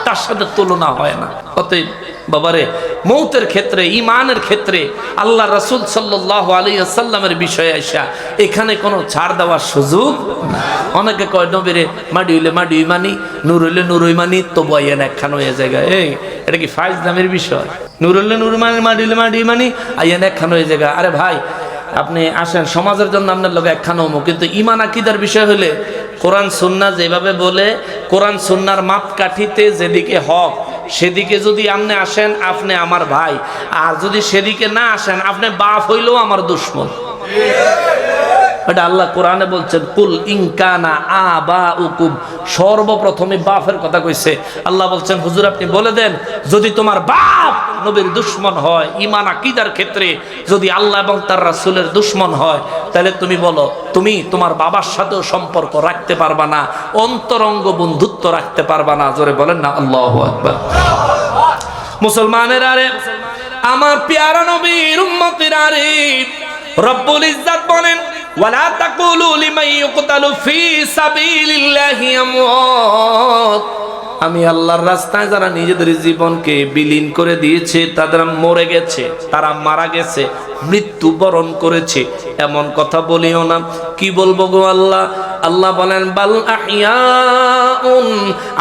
[SPEAKER 1] তার সাথে তুলনা হয় না। অতএব বাবারে, মৌতের ক্ষেত্রে, ঈমানের ক্ষেত্রে আল্লাহ রাসূল সাল্লাল্লাহু আলাইহি ওয়াসাল্লামের বিষয়ে আইসা এখানে কোনো ছাড় দেওয়ার সুযোগ না। অনেকে কয় নবীরে মাটি হইলে মাটি মানি, নূর হইলে নূরই মানি, তো বইয়েন একখান হয়ে জায়গায়। এই এটা কি ফাইজ দামের বিষয়? নূর হইলে নূর মানি, মাটি হইলে মাটি মানি, আইয়েন একখান হয়ে জায়গা। আরে ভাই, আপনি আসেন, সমাজের জন্য আপনার লোক একখান হমো, কিন্তু ঈমান আকীদার বিষয় হলে কোরআন সুন্নাহ যেভাবে বলে, কোরআন সুন্নাহর মাপকাঠিতে যেদিকে হক সেদিকে যদি আপনি আসেন, আপনি আমার ভাই। আর যদি সেদিকে না আসেন, আপনি বাপ হইলেও আমার দুশমন। এটা আল্লাহ কোরআনে বলছেন, কুল ইনকানা আবাউকুম। সর্বপ্রথমে বাপের কথা কইছে। আল্লাহ বলছেন, হুজুর আপনি বলে দেন, যদি তোমার বাপ নবীর দুশমন হয়, ঈমান আকীদার ক্ষেত্রে যদি আল্লাহ এবং তার রাসূলের দুশমন হয়, তাহলে তুমি বলো, তুমি তোমার বাবার সাথেও সম্পর্ক রাখতে পারবা না, অন্তরঙ্গ বন্ধুত্ব রাখতে পারবা না। জোরে বলেন না আল্লাহু আকবার। মুসলমানেরা রে, আমার পেয়ারা নবীর উম্মতিরা রে, রব্বুল ইজ্জাত বলেন, ওয়ালা তাকুলু লিমান ইউকতালু ফি সাবিলিল্লাহি আমওয়াত। আমি আল্লাহর রাস্তায় যারা নিজেদের জীবনকে বিলীন করে দিয়েছে, তারা মরে গেছে, তারা মারা গেছে, মৃত্যুবরণ করেছে, এমন কথা বলিও না। কি বলবো গো আল্লাহ? আল্লাহ বলেন বাল আহিয়াউন,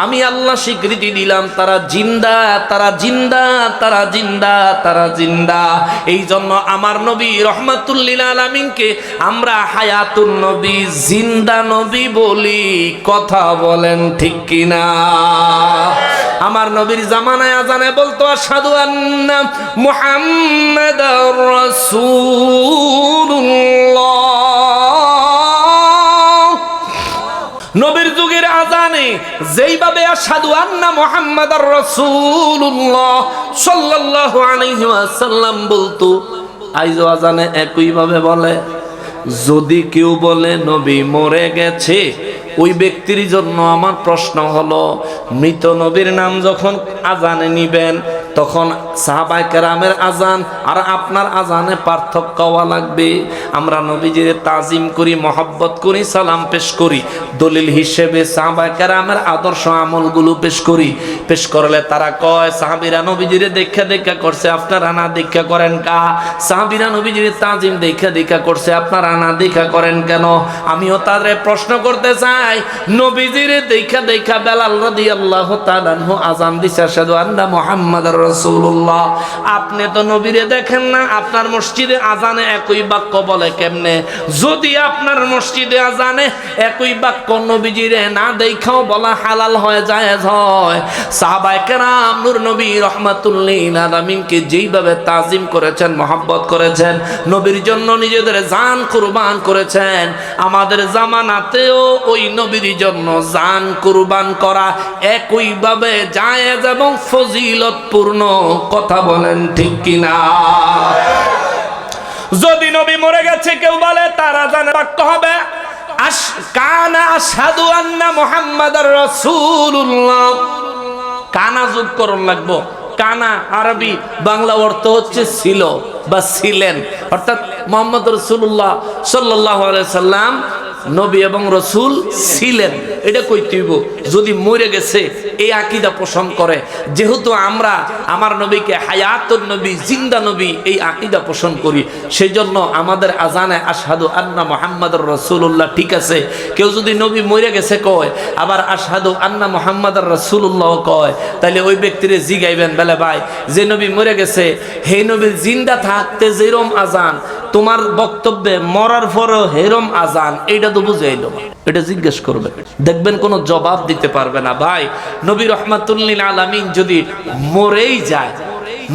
[SPEAKER 1] আমি আল্লাহ স্বীকৃতি দিলাম তারা জিন্দা, তারা জিন্দা, তারা জিন্দা, তারা জিন্দা। এই জন্য আমার নবী রহমাতুল লিল আলামিনকে আমরা হায়াতুন নবী, জিন্দা নবী বলি। কথা বলেন ঠিক কিনা? আমার নবীর জামানায় আজানে বলতো আশহাদু আন্না মুহাম্মাদার রাসূলুল্লাহ। নবীর যুগের আজানে যেইভাবে আশহাদু আন্না মুহাম্মাদার রাসূলুল্লাহ সাল্লাল্লাহু আলাইহি ওয়াসাল্লাম বলতো, আইজো আজানে একইভাবে বলে। যদি কেউ বলে নবী মরে গেছে, ওই ব্যক্তির জন্য আমার প্রশ্ন হলো, মৃত নবীর নাম যখন আজানে নিবেন, তখন সাহাবায়ে কেরামের আজান আর আপনার আজানে পার্থক্য হওয়া লাগবে। আমরা নবীজির তাজিম করি, মহব্বত করি, সালাম পেশ করি, দলিল হিসেবে সাহাবায়ে কেরামের আদর্শ আমলগুলো পেশ করি। পেশ করলে তারা কয় সাহাবীরা নবীজিরে দেখা দেখা করছে, আপনারা না দেখা করেন কা? সাহাবীরা নবীজির তাজিম দেখা দেখা করছে, আপনারা না দেখা করেন কেন? আমিও তাদের প্রশ্ন করতে চাই, নবীজিরে দেখা দেখা বেলাল রাদিয়াল্লাহু তাআলা আনহু আজান দিছে আশহাদু আন্না মুহাম্মাদার রাসূলুল্লাহ। আপনি তো নবীরে দেখেন না, আপনার মসজিদে আজানে একই বাক্য বলে কেমনে? যদি আপনার মসজিদে আজানে একই বাক্য নবীজিরে না দেখাও বলা হালাল হয়ে জায়েজ হয়। সাহাবায়ে কেরাম নূর নবী রাহমাতুল লিল আলামিনকে যেইভাবে তাজিম করেছেন, মহব্বত করেছেন, নবীর জন্য নিজেদের জান কুরবান করেছেন, আমাদের জামানাতেও ওই নবীর জন্য জান কুরবান করা একইভাবে জায়েজ এবং ফজিলতপূর্ণ। কথা বলেন ঠিক কিনা? যদি নবী মরে গেছে কেউ বলে, তার আজানে বাক্য হবে কানা আশহাদু আন্না মুহাম্মাদার রাসূলুল্লাহ। কানা যোগ করণ লাগবো। কানা আরবি, বাংলা অর্থ হচ্ছে ছিল বা ছিলেন, অর্থাৎ মুহাম্মদ রাসূলুল্লাহ সাল্লাল্লাহু আলাইহি সাল্লাম নবী এবং রসুল ছিলেন, এটা কইতে হইব। যদি মরে গেছে এই আকীদা পোষণ করে, যেহেতু আমরা আমার নবীকে হায়াতুন নবী, জিন্দা নবী এই আকীদা পোষণ করি, সেই জন্য আমাদের আজানে আশহাদু আন্না মুহাম্মাদুর রাসূলুল্লাহ ঠিক আছে। কেউ যদি নবী মরে গেছে কয়, আবার আশহাদু আন্না মুহাম্মাদুর রাসূলুল্লাহ কয়, তাহলে ওই ব্যক্তিরে জিগাইবেন, বলে ভাই যে নবী মরে গেছে হে নবীর জিন্দা থাকতে যেরম আজান, তোমার বক্তব্যে মরার পরও হেরম আজান, এইটা তো বুঝাইলো। এটা জিজ্ঞেস করবে, দেখবেন কোনো জবাব দিতে পারবে না। ভাই নবী রহমাতুল লিল আলামিন যদি মরেই যায়,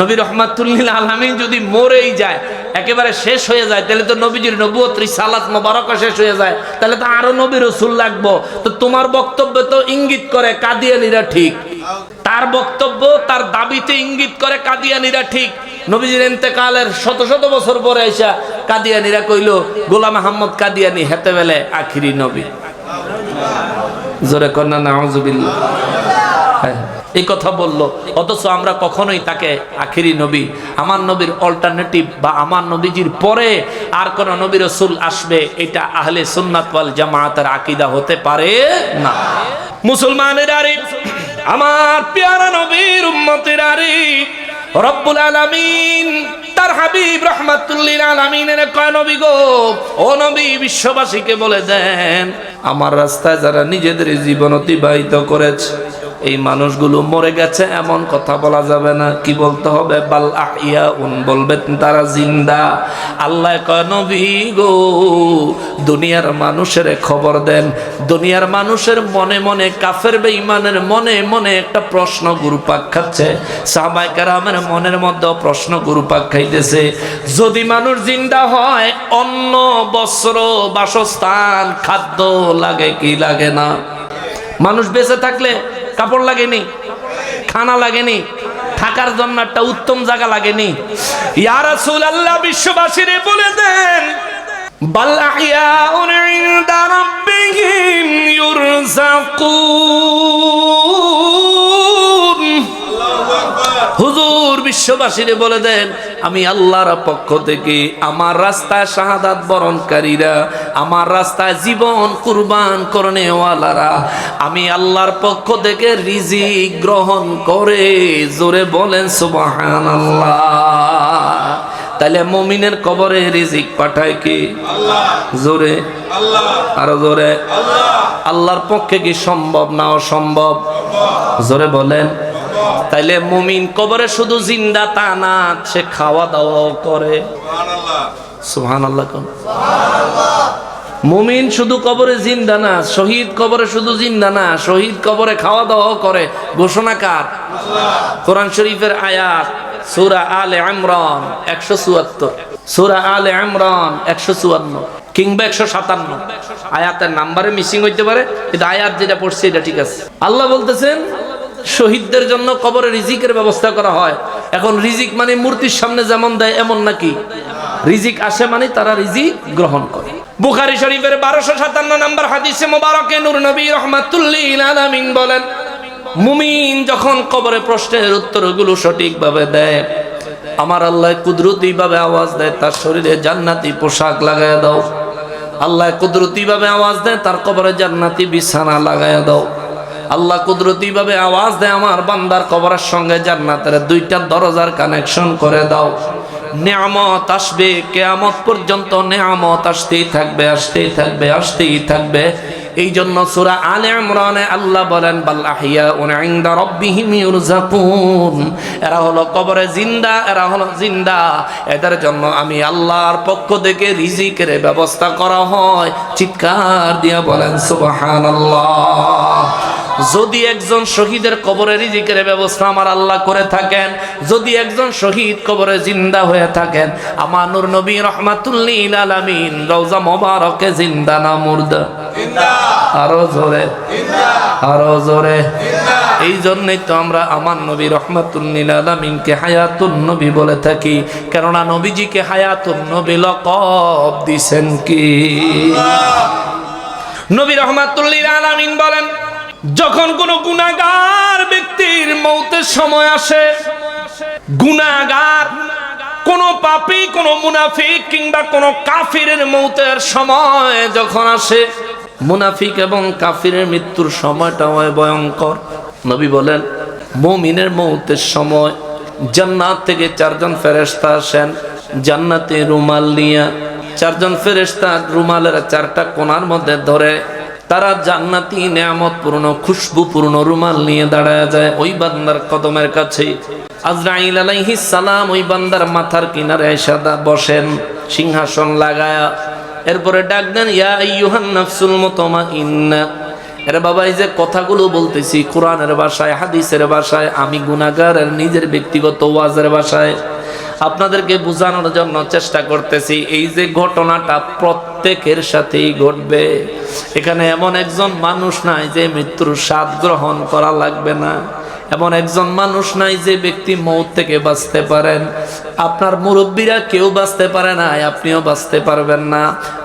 [SPEAKER 1] নবী রহমাতুল লিল আলামিন যদি মরেই যায়, একেবারে শেষ হয়ে যায়, তাহলে তো নবীজির নবুয়ত রিসালাত মোবারকা শেষ হয়ে যায়, তাহলে তো আরো নবী রাসূল লাগবো। তো তোমার বক্তব্য তো ইঙ্গিত করে কাদিয়ানীরা ঠিক, তার বক্তব্য তার দাবিতে ইঙ্গিত করে কাদিয়ানীরা ঠিক। নবীজির ইন্তেকালের শত শত বছর পরে আইসা কাদিয়ানীরা কইল গোলাম আহমদ কাদিয়ানী হেতে বেলে আখিরি নবী। জোরে কন্যা নাউজুবিল্লাহ, এই কথা বললো। অথচ আমরা কখনোই তাকে আখিরি নবী, আমার নবীর অল্টারনেটিভ বা আমার নবীজির পরে আর কোন নবী রাসূল আসবে, এটা আহলে সুন্নাত ওয়াল জামাতের আকীদা হতে পারে না। মুসলমানের আরে, আমার প্যারা নবীর উম্মতের আরে, রব্বুল আলামিন তার হাবিব রাহমাতুল লিল আলামিনের কয় নবী গো, ও নবী বিশ্ববাসীকে বলে দেন, আমার রাস্তায় যারা নিজেদের জীবন অতিবাহিত করেছে এই মানুষগুলো মরে গেছে এমন কথা বলা যাবে না। কি বলতে হবে? বাল আহিয়াউন, বলবেন তারা জিন্দা। আল্লাহ কয় নবী গো, দুনিয়ার মানুষের খবর দেন, দুনিয়ার মানুষের মনে মনে, কাফের বেঈমানের মনে মনে একটা প্রশ্ন ঘুরপাক খাচ্ছে, সাহাবায়ে কেরামের মনের মধ্যে প্রশ্ন ঘুরপাক খাইতেছে। যদি মানুষ জিন্দা হয়, অন্ন, বস্ত্র, বাসস্থান, খাদ্য লাগে কি লাগে না? মানুষ বেঁচে থাকলে কাপড় লাগেনি, খানা লাগেনি, থাকার জন্য একটা উত্তম জায়গা লাগেনি? ইয়া রাসূলুল্লাহ বিশ্ববাসীরে বলে দেন, বাল আহিয়াউন ইনদা রাব্বিহিম ইউরযাকুন। হুজুর বিশ্ববাসীরে বলে দেন, আমি আল্লাহর পক্ষ থেকে আমার রাস্তায় শাহাদাত বরণকারীরা, আমার রাস্তায় জীবন কুরবান করনেওয়ালারা, আমি আল্লাহর পক্ষ থেকে রিজিক গ্রহণ করে। জোরে বলেন সুবহানাল্লাহ। তাহলে মুমিনের কবরে রিজিক পাঠায় কি? আল্লাহ। জোরে আল্লাহ, আরো জোরে আল্লাহ। আল্লাহর পক্ষে কি সম্ভব না অসম্ভব? জোরে বলেন। তাইলে মুমিন কবরে শুধু জিন্দা তা না, সে খাওয়া দাওয়াও করে। সুবহানাল্লাহ। মুমিন শুধু কবরে জিন্দা না, শহীদ কবরে শুধু জিন্দা না, শহীদ কবরে খাওয়া দাওয়াও করে। ঘোষণা কার? কোরআন শরীফের আয়াত সূরা আলে ইমরান 174, সূরা আলে ইমরান 154 কিংবা 157। আয়াতের নাম্বারে মিসিং হইতে পারে, কিন্তু আয়াত যেটা পড়ছে এটা ঠিক আছে। আল্লাহ বলতেছেন শহীদদের জন্য কবরে রিজিকের ব্যবস্থা করা হয়। এখন রিজিক মানে মূর্তির সামনে যেমন দেয় এমন নাকি? রিজিক আসে মানে তারা রিজিক গ্রহণ করে। বুখারী শরীফের 1257 নম্বর হাদিসে মোবারকে নূর নবী রাহমাতুল্লিল আলামিন বলেন, মুমিন যখন কবরে প্রশ্নের উত্তরগুলো সঠিকভাবে দেয়, আমার আল্লাহ কুদরতি ভাবে আওয়াজ দেয়, তার শরীরে জান্নাতি পোশাক লাগায় দাও। আল্লাহ কুদরতি ভাবে আওয়াজ দেয়, তার কবরে জান্নাতি বিছানা লাগায় দাও। আল্লাহ কুদরতি ভাবে আওয়াজ দেয়, আমার বান্দার কবরের সঙ্গে জান্নাতের 2টা দরজার কানেকশন করে দাও। নেয়ামত আসবে, কিয়ামত পর্যন্ত নেয়ামত আসতেই থাকবে, আসতেই থাকবে, আসতেই থাকবে। এই জন্য সূরা আলে ইমরানে আল্লাহ বলেন, বাল আহিয়াউন ইনদা রাব্বিহিম ইউরযাকুন। এরা হলো কবরে জিন্দা, এরা হলো জিন্দা, এদের জন্য আমি আল্লাহর পক্ষ থেকে রিজিকের ব্যবস্থা করা হয়। চিৎকার দিয়া বলেন সুবহানাল্লাহ। যদি একজন শহীদের কবরে রিজিকের ব্যবস্থা আমার আল্লাহ করে থাকেন, যদি একজন শহীদ কবরে জিন্দা হয়ে থাকেন, আমার নূর নবী রাহমাতুল্লিল আলামিন রওজা মোবারকে জিন্দা না মুর্দা? জিন্দা। আরো জোরে জিন্দা, আরো জোরে জিন্দা। এই জন্যই তো আমরা আমার নবী রাহমাতুল্লিল আলামিনকে হায়াতুন নবী বলে থাকি, কেননা নবীজিকে হায়াতুন নবী লকব দিবেন কি? নবী রাহমাতুল্লিল আলামিন বলেন, যখন কোন গুনাহগার ব্যক্তির মৌতের সময় আসে, গুনাহগার কোন পাপী, কোন মুনাফিক কিংবা কোন কাফিরের মৌতের সময় যখন আসে, মুনাফিক এবং কাফিরের মৃত্যুর সময়টা হয় ভয়ঙ্কর। নবী বলেন, মুমিনের মৌতের সময় জান্নাত থেকে 4 জন ফেরেশতা আসেন, জান্নাতে রুমাল নিয়ে। 4 জন ফেরেশতা রুমালের 4টা কোণার মধ্যে ধরে, তারা জান্নাতি নেয়ামতপূর্ণ খুশবুপূর্ণ রুমাল নিয়ে দাঁড়ায় যায় ওই বান্দার কদমের কাছে। আজরাইল আলাইহিস সালাম ওই বান্দার মাথার কিনারে এসে বসেন সিংহাসন লাগায়া। এরপরে ডাক দেন, ইয়া আইয়ুহান নাফসুল মুতমাইন্না। এরে বাবা, এই যে কথাগুলো বলতেছি কোরআনের ভাষায়, হাদিসের ভাষায়, আমি গুনাহগারের নিজের ব্যক্তিগত ওয়াজের ভাষায় আপনাদেরকে বোঝানোর জন্য চেষ্টা করতেছি। এই যে ঘটনাটা প্রত্যেকের সাথেই ঘটবে। এখানে এমন একজন মানুষ নাই যে মৃত্যুর স্বাদ গ্রহণ করা লাগবে না, এমন একজন মানুষ নাই যে ব্যক্তি মৌত থেকে বাঁচতে পারেন। আপনার মুরব্বীরা কেউ বাঁচতে পারে না, আপনিও বাঁচতে পারবেন না,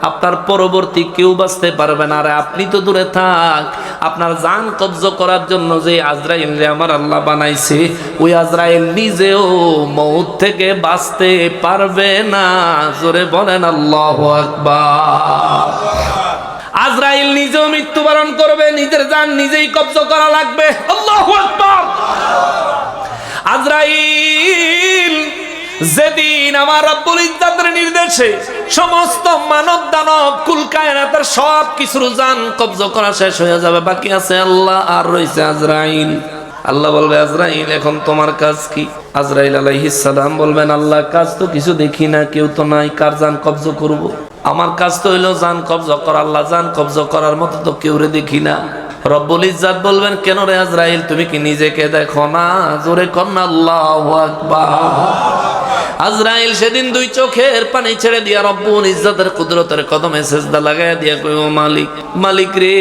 [SPEAKER 1] আপনার পরবর্তী কেউ বাঁচতে পারবে না। আর আপনি তো দূরে থাক, আপনার জান কবজ করার জন্য যে আজরাইল আমার আল্লাহ বানাইছে, ওই আজরাইল নিজেও মৌত থেকে বাঁচতে পারবে না। জোরে বলেন আল্লাহু আকবার। আজরাইল নিজেও মৃত্যুবরণ করবে, নিজের জান নিজেই কবজ করা লাগবে। আল্লাহু আকবার। আজরাইল যেদিন আমার রব্বুল ইজ্জতের নির্দেশে সমস্ত মানব দানব কুল কায়নাতের সব কিছুর জান কবজ করা শেষ হয়ে যাবে, বাকি আছে আল্লাহ আর রয়েছে আজরাইল। আল্লাহ বলবে, আজরাইল এখন তোমার কাজ কি? আজরাইল আলাইহিস সালাম বলবেন, আল্লাহ কাজ তো কিছু দেখি না, কেউ তো নাই, কার জান কবজ করব? আমার কাজ তো হইলো জান কবজ করা, আল্লাহ জান কবজ করার মতো তো কেউ রে দেখি না। রব্বুল ইজ্জত বলবেন, কেন রে আজরাইল, তুমি কি নিজেকে দেখো না? জোরে কন্না আল্লাহু আকবার। আজরাইল সেদিন 2 চোখের পানি ছেড়ে দিয়া রব্বুল ইজ্জতের কুদরতের কদমে সিজদা লাগায়া দিয়া কই, ও মালিক, মালিক রে,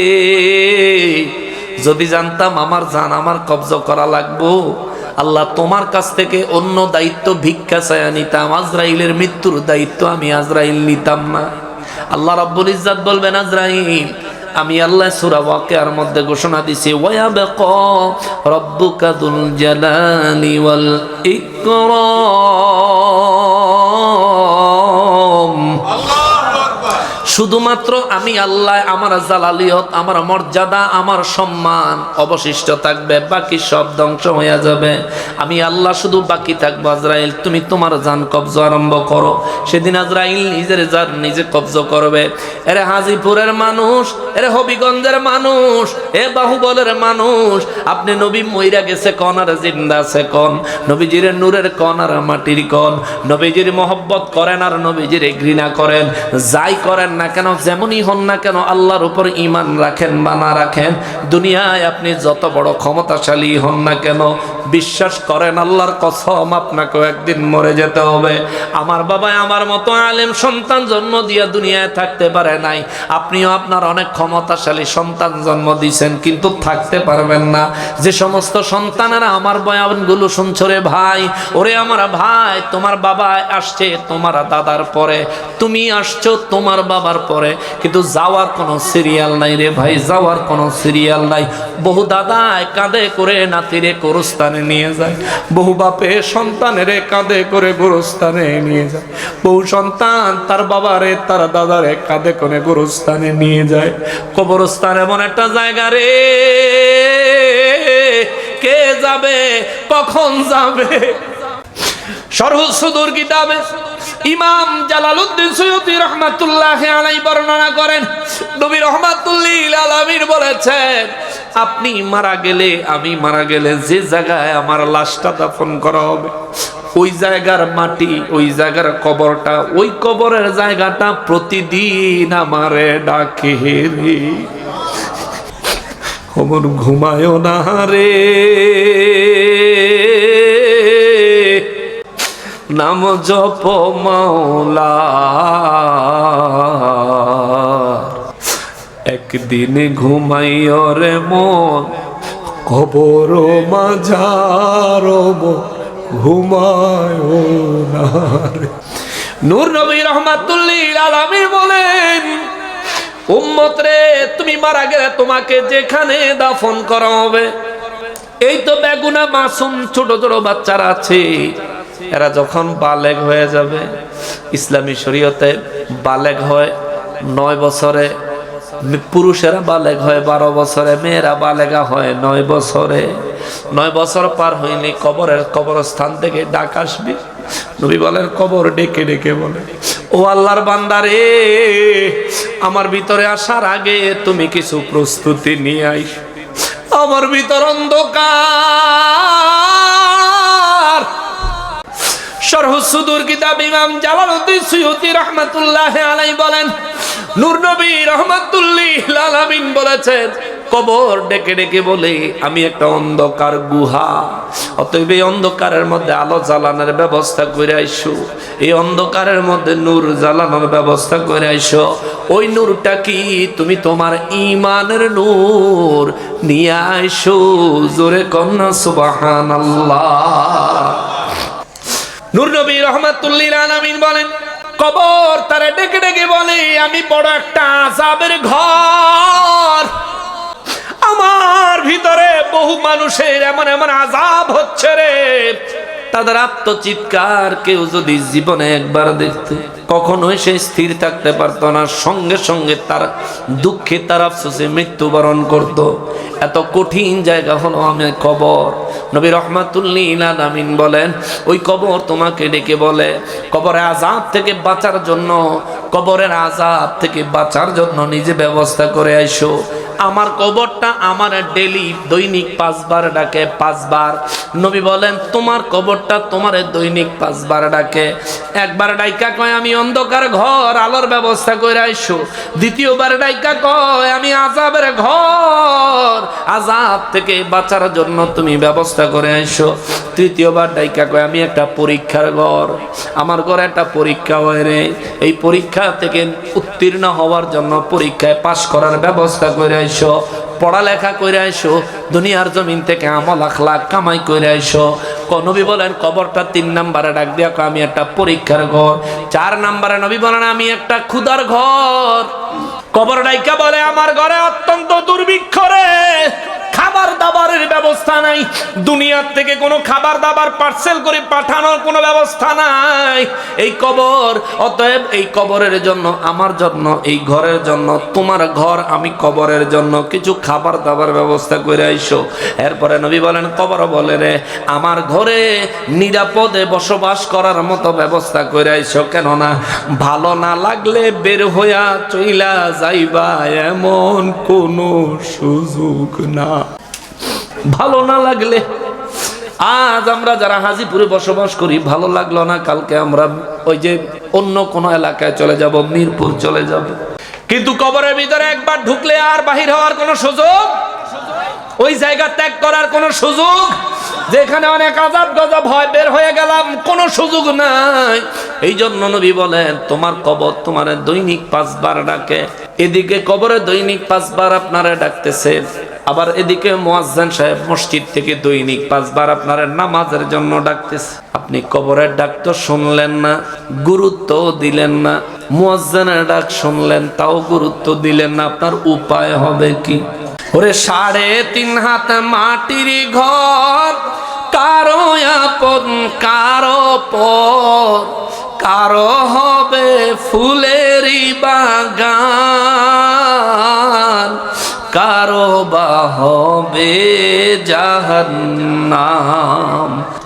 [SPEAKER 1] যদি জানতাম আমার জান আমার কবজ করা লাগবো, আল্লাহ তোমার কাছ থেকে অন্য দায়িত্ব ভিক্ষা চায়া নিতাম, আজরাইলের মৃত্যুর দায়িত্ব আমি আজরাইল নিতাম না। আল্লাহ রাব্বুল ইজ্জত বলবেন, আজরাইল, আমি আল্লাহ সূরা ওয়াকিয়ার মধ্যে ঘোষণা দিছি, ওয়ায়াবকা রাব্বুকা যুল জালালি ওয়াল ইকরাম। শুধুমাত্র আমি আল্লাহ, আমার জালালিয়ত, আমার মর্যাদা, আমার সম্মান অবশিষ্ট থাকবে, বাকি সব ধ্বংস হয়ে যাবে। আমি আল্লাহ শুধু বাকি থাকবো। আজরাইল, তুমি তোমার জান কবজ আরম্ভ করো। সেদিন আজরাইল নিজের জান নিজে কবজ করবে। এরে হাজীপুরের মানুষ, এরে হবিগঞ্জের মানুষ, এ বাহুবলের মানুষ, আপনি নবী মইরা গেছে কোন আর জিন্দা আছে কোন? নবীজির নূরের কোন আর মাটির কোন? নবীজির মহব্বত করেন আর নবীজির ঘৃণা করেন, যাই করেন না কেন, যেমনই হন না কেন, আল্লাহর উপর ঈমান রাখেন বা না রাখেন, দুনিয়ায় আপনি যত বড় ক্ষমতাশালী হন না কেন, বিশ্বাস করেন আল্লাহর কসম, আপনাকেও একদিন মরে যেতে হবে। আমার বাবা আমার মতো আলেম সন্তান জন্ম দিয়ে দুনিয়ায় থাকতে পারে নাই, আপনিও আপনার অনেক ক্ষমতাশালী সন্তান জন্ম দিয়েছেন, কিন্তু থাকতে পারবেন না। যে সমস্ত সন্তানেরা আমার বয়ানগুলো শুনছো রে ভাই, ওরে আমার ভাই, তোমার বাবা আসছে তোমার দাদার পরে, তুমি আসছো তোমার বাবার পরে, কিন্তু যাওয়ার কোনো সিরিয়াল নাই রে ভাই, যাওয়ার কোনো সিরিয়াল নাই। বহু দাদায় কাঁধে করে নাতিরে গোরস্থানে নিয়ে যায়, বহু বাপে সন্তানেরে কাঁধে করে গোরস্থানে নিয়ে যায়, বহু সন্তান তার বাবারে তার দাদারে কাঁধে করে গোরস্থানে নিয়ে যায়। কবরস্থান এমন একটা জায়গা রে, কে যাবে, কখন যাবে? শরহুস সুদূর কিতাবে ইমাম জালালউদ্দিন সুয়ুতী রাহমাতুল্লাহি আলাইহি বর্ণনা করেন, নবী রাহমাতুল্লিল আলামিন বলেছেন, আপনি মারা গেলে, আমি মারা গেলে যে জায়গায় আমার লাশটা দাফন করা হবে, ওই জায়গার মাটি, ওই জায়গার কবরটা, ওই কবরের জায়গাটা প্রতিদিন আমারে ডাকে রে। ওমর ঘুমায় না রে, নাম জপ মাওলা, একদিন ঘুমাইও রে মন, কবর মাঝার ঘুমায় না রে। নূর নবী রাহমাতুল্লিল আলামিন বলেন, উম্মত রে, তুমি মারা গেলে তোমাকে যেখানে দাফন করা হবে, এই তো বেগুনা মাসুম ছোট ছোট বাচ্চারা আছে, এরা যখন বালেগ হয়ে যাবে, ইসলামী শরীয়তে বালেগ হয় 9 বছরে, পুরুষেরা বালেগ হয় 12 বছরে, মেয়েরা বালেগা হয় 9 বছরে। 9 বছর পার হয়নি কবরস্থান থেকে ডাক আসবে। নবী বলেন, কবর ডেকে ডেকে বলে, ও আল্লাহর বান্দা রে, আমার ভিতরে আসার আগে তুমি কিছু প্রস্তুতি নিয়ে আইস। আমার ভিতর অন্ধকার। শরহুস সুদূর কিতাব ইমাম জালালউদ্দিন সুয়ুতী রাহমাতুল্লাহি আলাইহি বলেন, নূর নবী রাহমাতুল্লিল আলামিন বলেছেন, কবর ডেকে ডেকে বলে, আমি একটা অন্ধকার গুহা, অতএব এই অন্ধকারের মধ্যে আলো জ্বালানোর ব্যবস্থা করে আইসো, এই অন্ধকারের মধ্যে নূর জ্বালানোর ব্যবস্থা করে আইসো। ওই নূরটা কি? তুমি তোমার ঈমানের নূর নিয়ে আইসো। জোরে কন্না সুবহানাল্লাহ। নূর নবী রাহমাতুল্লিল আলামিন বলেন, কবর তারে ডেকে ডেকে বলে, আমি বড় একটা আযাবের ঘর, আমার ভিতরে বহু মানুষের এমন এমন আযাব হচ্ছে রে, তাদের আত্মচিৎকার কেউ যদি জীবনে একবার দেখতে, কখনোই সে স্থির থাকতে পারতো না, সঙ্গে সঙ্গে তার দুঃখে তার আফসোসে মৃত্যুবরণ করত। এত কঠিন জায়গা হলো আমি কবর। নবী রাহমাতুল্লিল আলামিন বলেন, ওই কবর তোমাকে ডেকে বলে, কবরের আযাব থেকে বাঁচার জন্য, কবরের আযাব থেকে বাঁচার জন্য নিজে ব্যবস্থা করে আইসো। আমার কবরটা আমার ডেলি দৈনিক 5 বার ডাকে, 5 বার। নবী বলেন, তোমার কবরটা তোমার দৈনিক 5 বার ডাকে। একবার ডাইকা কয়, আমি অন্ধকার ঘর, আলোর ব্যবস্থা করে আইসো। দ্বিতীয়বার ডাইকা কয়, আমি আযাবের ঘর, আযাব থেকে বাঁচার জন্য তুমি ব্যবস্থা করে আইসো। তৃতীয়বার ডাইকা কয়, আমি একটা পরীক্ষার ঘর, আমার ঘরে একটা পরীক্ষা হয় রে, এই পরীক্ষা থেকে উত্তীর্ণ হওয়ার জন্য, পরীক্ষায় পাশ করার ব্যবস্থা করে আইসো, পড়ালেখা করে আইসো, দুনিয়ার জমিন থেকে আমল আখলাক কামাই করে আইসো। নবী বলেন, কবরটা 3 নম্বরে ডাক দিয়া কয়, আমি একটা পরীক্ষার ঘর। 4 নম্বরে নবী বলেন, আমি একটা ক্ষুধার ঘর। কবর ডাইকা বলে, আমার ঘরে অত্যন্ত দুর্ভিক্ষ রে, খাবার দাবারের ব্যবস্থা ব্যবস্থা নাই, দুনিয়ার থেকে কোনো খাবার দাবার পার্সেল করে পাঠানোর কোনো ব্যবস্থা নাই। এই কবর, অতএব এই কবরের জন্য, আমার জন্য, এই ঘরের জন্য, তোমার ঘর, আমি কবরের জন্য কিছু খাবার দাবার ব্যবস্থা করে আইসো। এরপরে নবী বলেন, কবর বলে রে আমার ঘরে নিরাপদে বসবাস করার মতো ব্যবস্থা করে আইসো, কেননা ভালো না লাগলে বের হইয়া চইলা যাইবা এমন কোনো সুযোগ না। ভালো না লাগলে, আজ আমরা যারা হাজীপুরে বসবাস করি, ভালো লাগলো না, কালকে আমরা ওই যে অন্য কোনো এলাকায় চলে যাব, মিরপুর চলে যাব। কিন্তু কবরের ভিতরে একবার ঢুকলে আর বাহির হওয়ার কোনো সুযোগ, ওই জায়গা ত্যাগ করার কোনো সুযোগ, যেখানে অনেক আযাব গজব হয়, বের হয়ে গেলাম, কোনো সুযোগ নাই। এই জন্য নবী বলেন, তোমার কবর তোমার দৈনিক 5 বার ডাকে। এদিকে কবরে দৈনিক 5 বার আপনারা ডাকতেছে, আবার এদিকে মুয়াজ্জিন সাহেব মসজিদ থেকে দৈনিক 5 বার আপনারা নামাজের জন্য ডাকতেছে। আপনি কবরের ডাক তো শুনলেন না, গুরুত্ব দিলেন না, মুয়াজ্জিনের ডাক শুনলেন, তাও গুরুত্ব দিলেন না, আপনার উপায় হবে কি? ওরে 3.5 হাত মাটির ঘর, কারো আপন কারো পর, কারো হবে ফুলেরই বাগান, কারো বা হবে জাহান্নাম।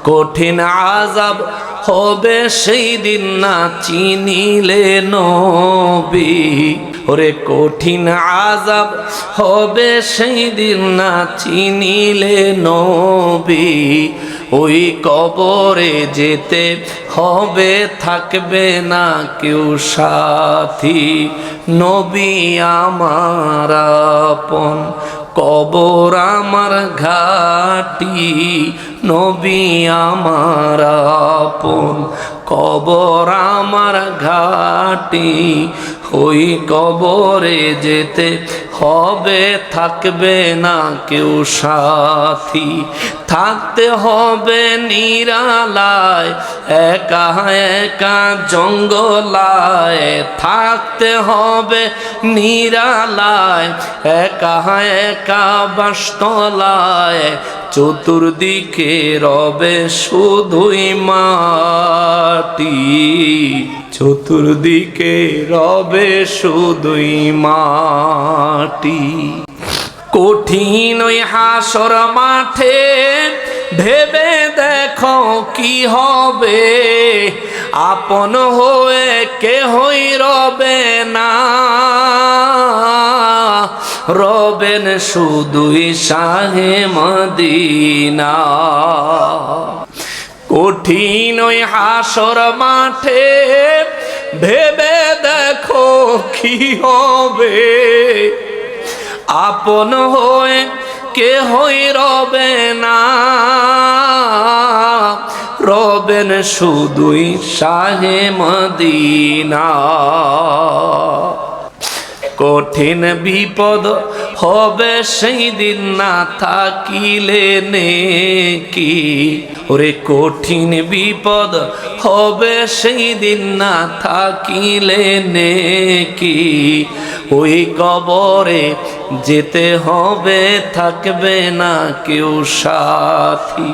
[SPEAKER 1] কঠিন আযাব হবে সেই দিন না চিনিলে নবী, ওরে কঠিন আযাব হবে সেই দিন না চিনিলে নবী। ওই কবরে যেতে হবে, থাকবে না কেউ সাথী, নবী আমার আপন, কবর আমার ঘাটি, নবী আমার আপন, কবর আমার ঘাটি। ওই কবরে যেতে হবে, থাকবে না কেউ সাথী, থাকতে হবে নিরালায়, একা একা জঙ্গলায়, থাকতে হবে নিরালায়, একা একা বাসতলায়, চতুর্দিকে রবে শুধুই মাটি, চতুর্দিকে রবে শুধুই মাটি। কঠিন ওই হাসর মাঠে ভেবে দেখো কি হবে, আপন হয়ে কেহই রবে না, রবেন শুধুই শাহে মদিনা। কঠিন ওই হাসর মাঠে ভেবে দেখো কি হবে, আপন হয়ে কেহই রবে না, রবেন শুধুই শাহে মদিনা। কঠিন বিপদ হবে সেই দিন না থাকিলে নেকি, ওরে কঠিন বিপদ হবে সেই দিন না থাকিলে নেকি। ওই কবরে যেতে হবে, থাকবে না কেউ সাথী।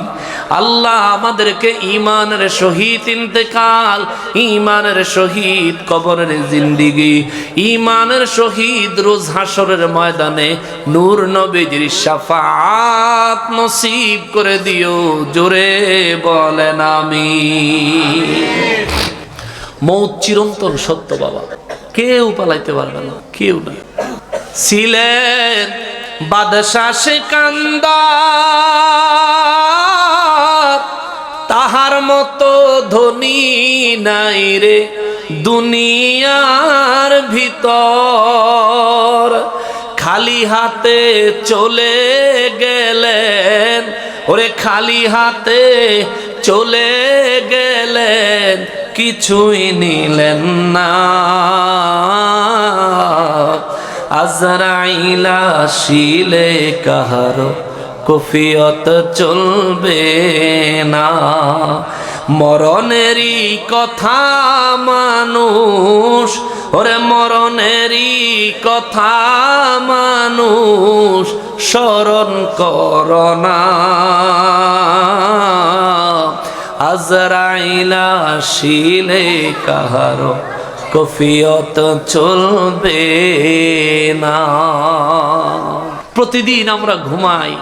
[SPEAKER 1] আল্লাহ আমাদেরকে ঈমানের সহিত ইন্তেকাল, ঈমানের সহিত কবরের জিন্দেগি, ঈমানের সহিত রোজ হাসরের ময়দানে নূর নবীর শাফাআত নসিব করে দিও, জোরে বলেন আমিন। মৌত চিরন্তন সত্য বাবা, কেউ পালাইতে পারবে না, কেউ না। ছিলেন বাদশা সিকান্দার, তাহার মতো ধনী নাই রে দুনিয়ার ভিতর, খালি হাতে চলে গেলেন, ওরে খালি হাতে চলে গেলেন, কিছুই নিলেন না। আজরাইল আসিলে কাহারো কফিয়ত চলবে না, মরণেরই কথা মানুষ, ওরে মরণেরই কথা মানুষ স্মরণ করোনা, আজরাইল আসিলে কাহারো কফিয়ত চলবে না। প্রতিদিন আমরা ঘুমাই,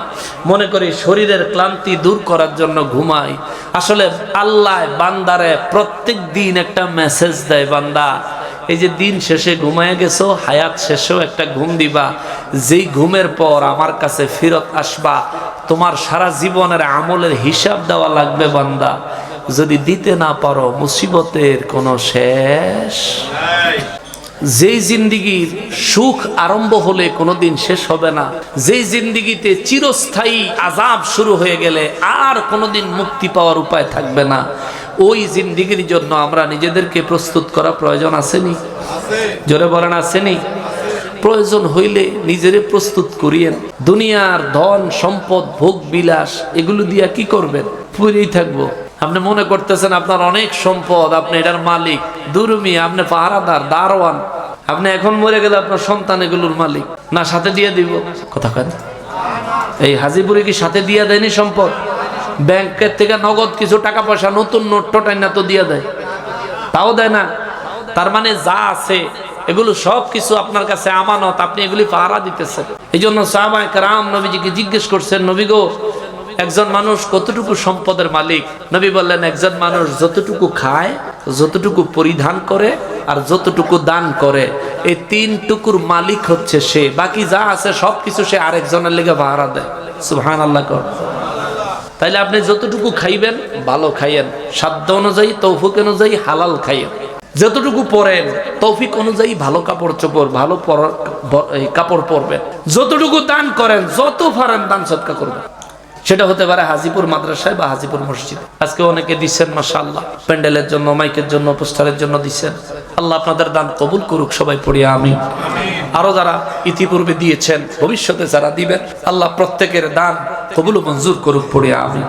[SPEAKER 1] মনে করি শরীরের ক্লান্তি দূর করার জন্য ঘুমাই। আসলে আল্লাহ বান্দারে প্রত্যেক দিন একটা মেসেজ দেয়, বান্দা এই যে দিন শেষে ঘুমায় গেছো, হায়াত শেষেও একটা ঘুম দিবা, যেই ঘুমের পর আমার কাছে ফিরত আসবা, তোমার সারা জীবনের আমলের হিসাব দেওয়া লাগবে বান্দা। যদি দিতে না পারো মুসিবতের কোনো শেষ। যেই জিন্দিগির সুখ আরম্ভ হলে কোনোদিন শেষ হবে না, যেই জিন্দিগিতে চিরস্থায়ী আযাব শুরু হয়ে গেলে আর কোনোদিন মুক্তি পাওয়ার উপায় থাকবে না, ওই জিন্দিগির জন্য আমরা নিজেদেরকে প্রস্তুত করা প্রয়োজন আসেনি? জোরে বলেন আসেনি? প্রয়োজন হইলে নিজেরে প্রস্তুত করিয়েন। দুনিয়ার ধন সম্পদ ভোগ বিলাস এগুলো দিয়া কি করবেন? পুরেই থাকবো। আপনি মনে করতেছেন আপনার অনেক সম্পদ, আপনি এটার মালিক। দুরুমি, আপনি পাহারাদার, দারোয়ান। আপনি এখন মরে গেলে আপনার সন্তান এগুলোর মালিক না, সাথে দিয়ে দিব? কথা কেন? এই হাজিপুরে কি সাথে দিয়ে দেয়নি সম্পদ? ব্যাংকের থেকে নগদ কিছু টাকা পয়সা নতুন নোট টোটাই না তো দিয়ে দেয়, তাও দেয় না। তার মানে যা আছে এগুলো সব কিছু আপনার কাছে আমানত, আপনি এগুলি পাহারা দিতেছেন। এই জন্য সাহাবায়ে কেরাম নবীজিকে জিজ্ঞেস করছেন, নবী গো, একজন মানুষ কতটুকু সম্পদের মালিক? নবী বললেন, একজন মানুষ যতটুকু খায়, যতটুকু পরিধান করে আর যতটুকু দান করে, এই তিনটুকুর মালিক হচ্ছে সে। বাকি যা আছে সবকিছু সে আরেকজনের লেগে পাহারা দেয়। সুবহানাল্লাহ। তাইলে আপনি যতটুকু খাইবেন ভালো খাইয়েন, সাধ্য অনুযায়ী তৌফিক অনুযায়ী হালাল খাইয়েন। যতটুকু পরেন তৌফিক অনুযায়ী ভালো কাপড় চোপড়, ভালো কাপড় পরবেন। যতটুকু দান করেন, যত পারেন দান সদকা করবেন। সেটা হতে পারে হাজিপুর মাদ্রাসায় বা হাজিপুর মসজিদ। আজকে অনেকে দিচ্ছেন মাশাআল্লাহ, প্যান্ডেলের জন্য, মাইকের জন্য, পোস্টারের জন্য দিচ্ছেন। আল্লাহ আপনাদের দান কবুল করুক, সবাই পড়ি আমিন। আরো যারা ইতিপূর্বে দিয়েছেন, ভবিষ্যতে যারা দিবেন, আল্লাহ প্রত্যেকের দান কবুল ও মঞ্জুর করুক, পড়ি আমিন।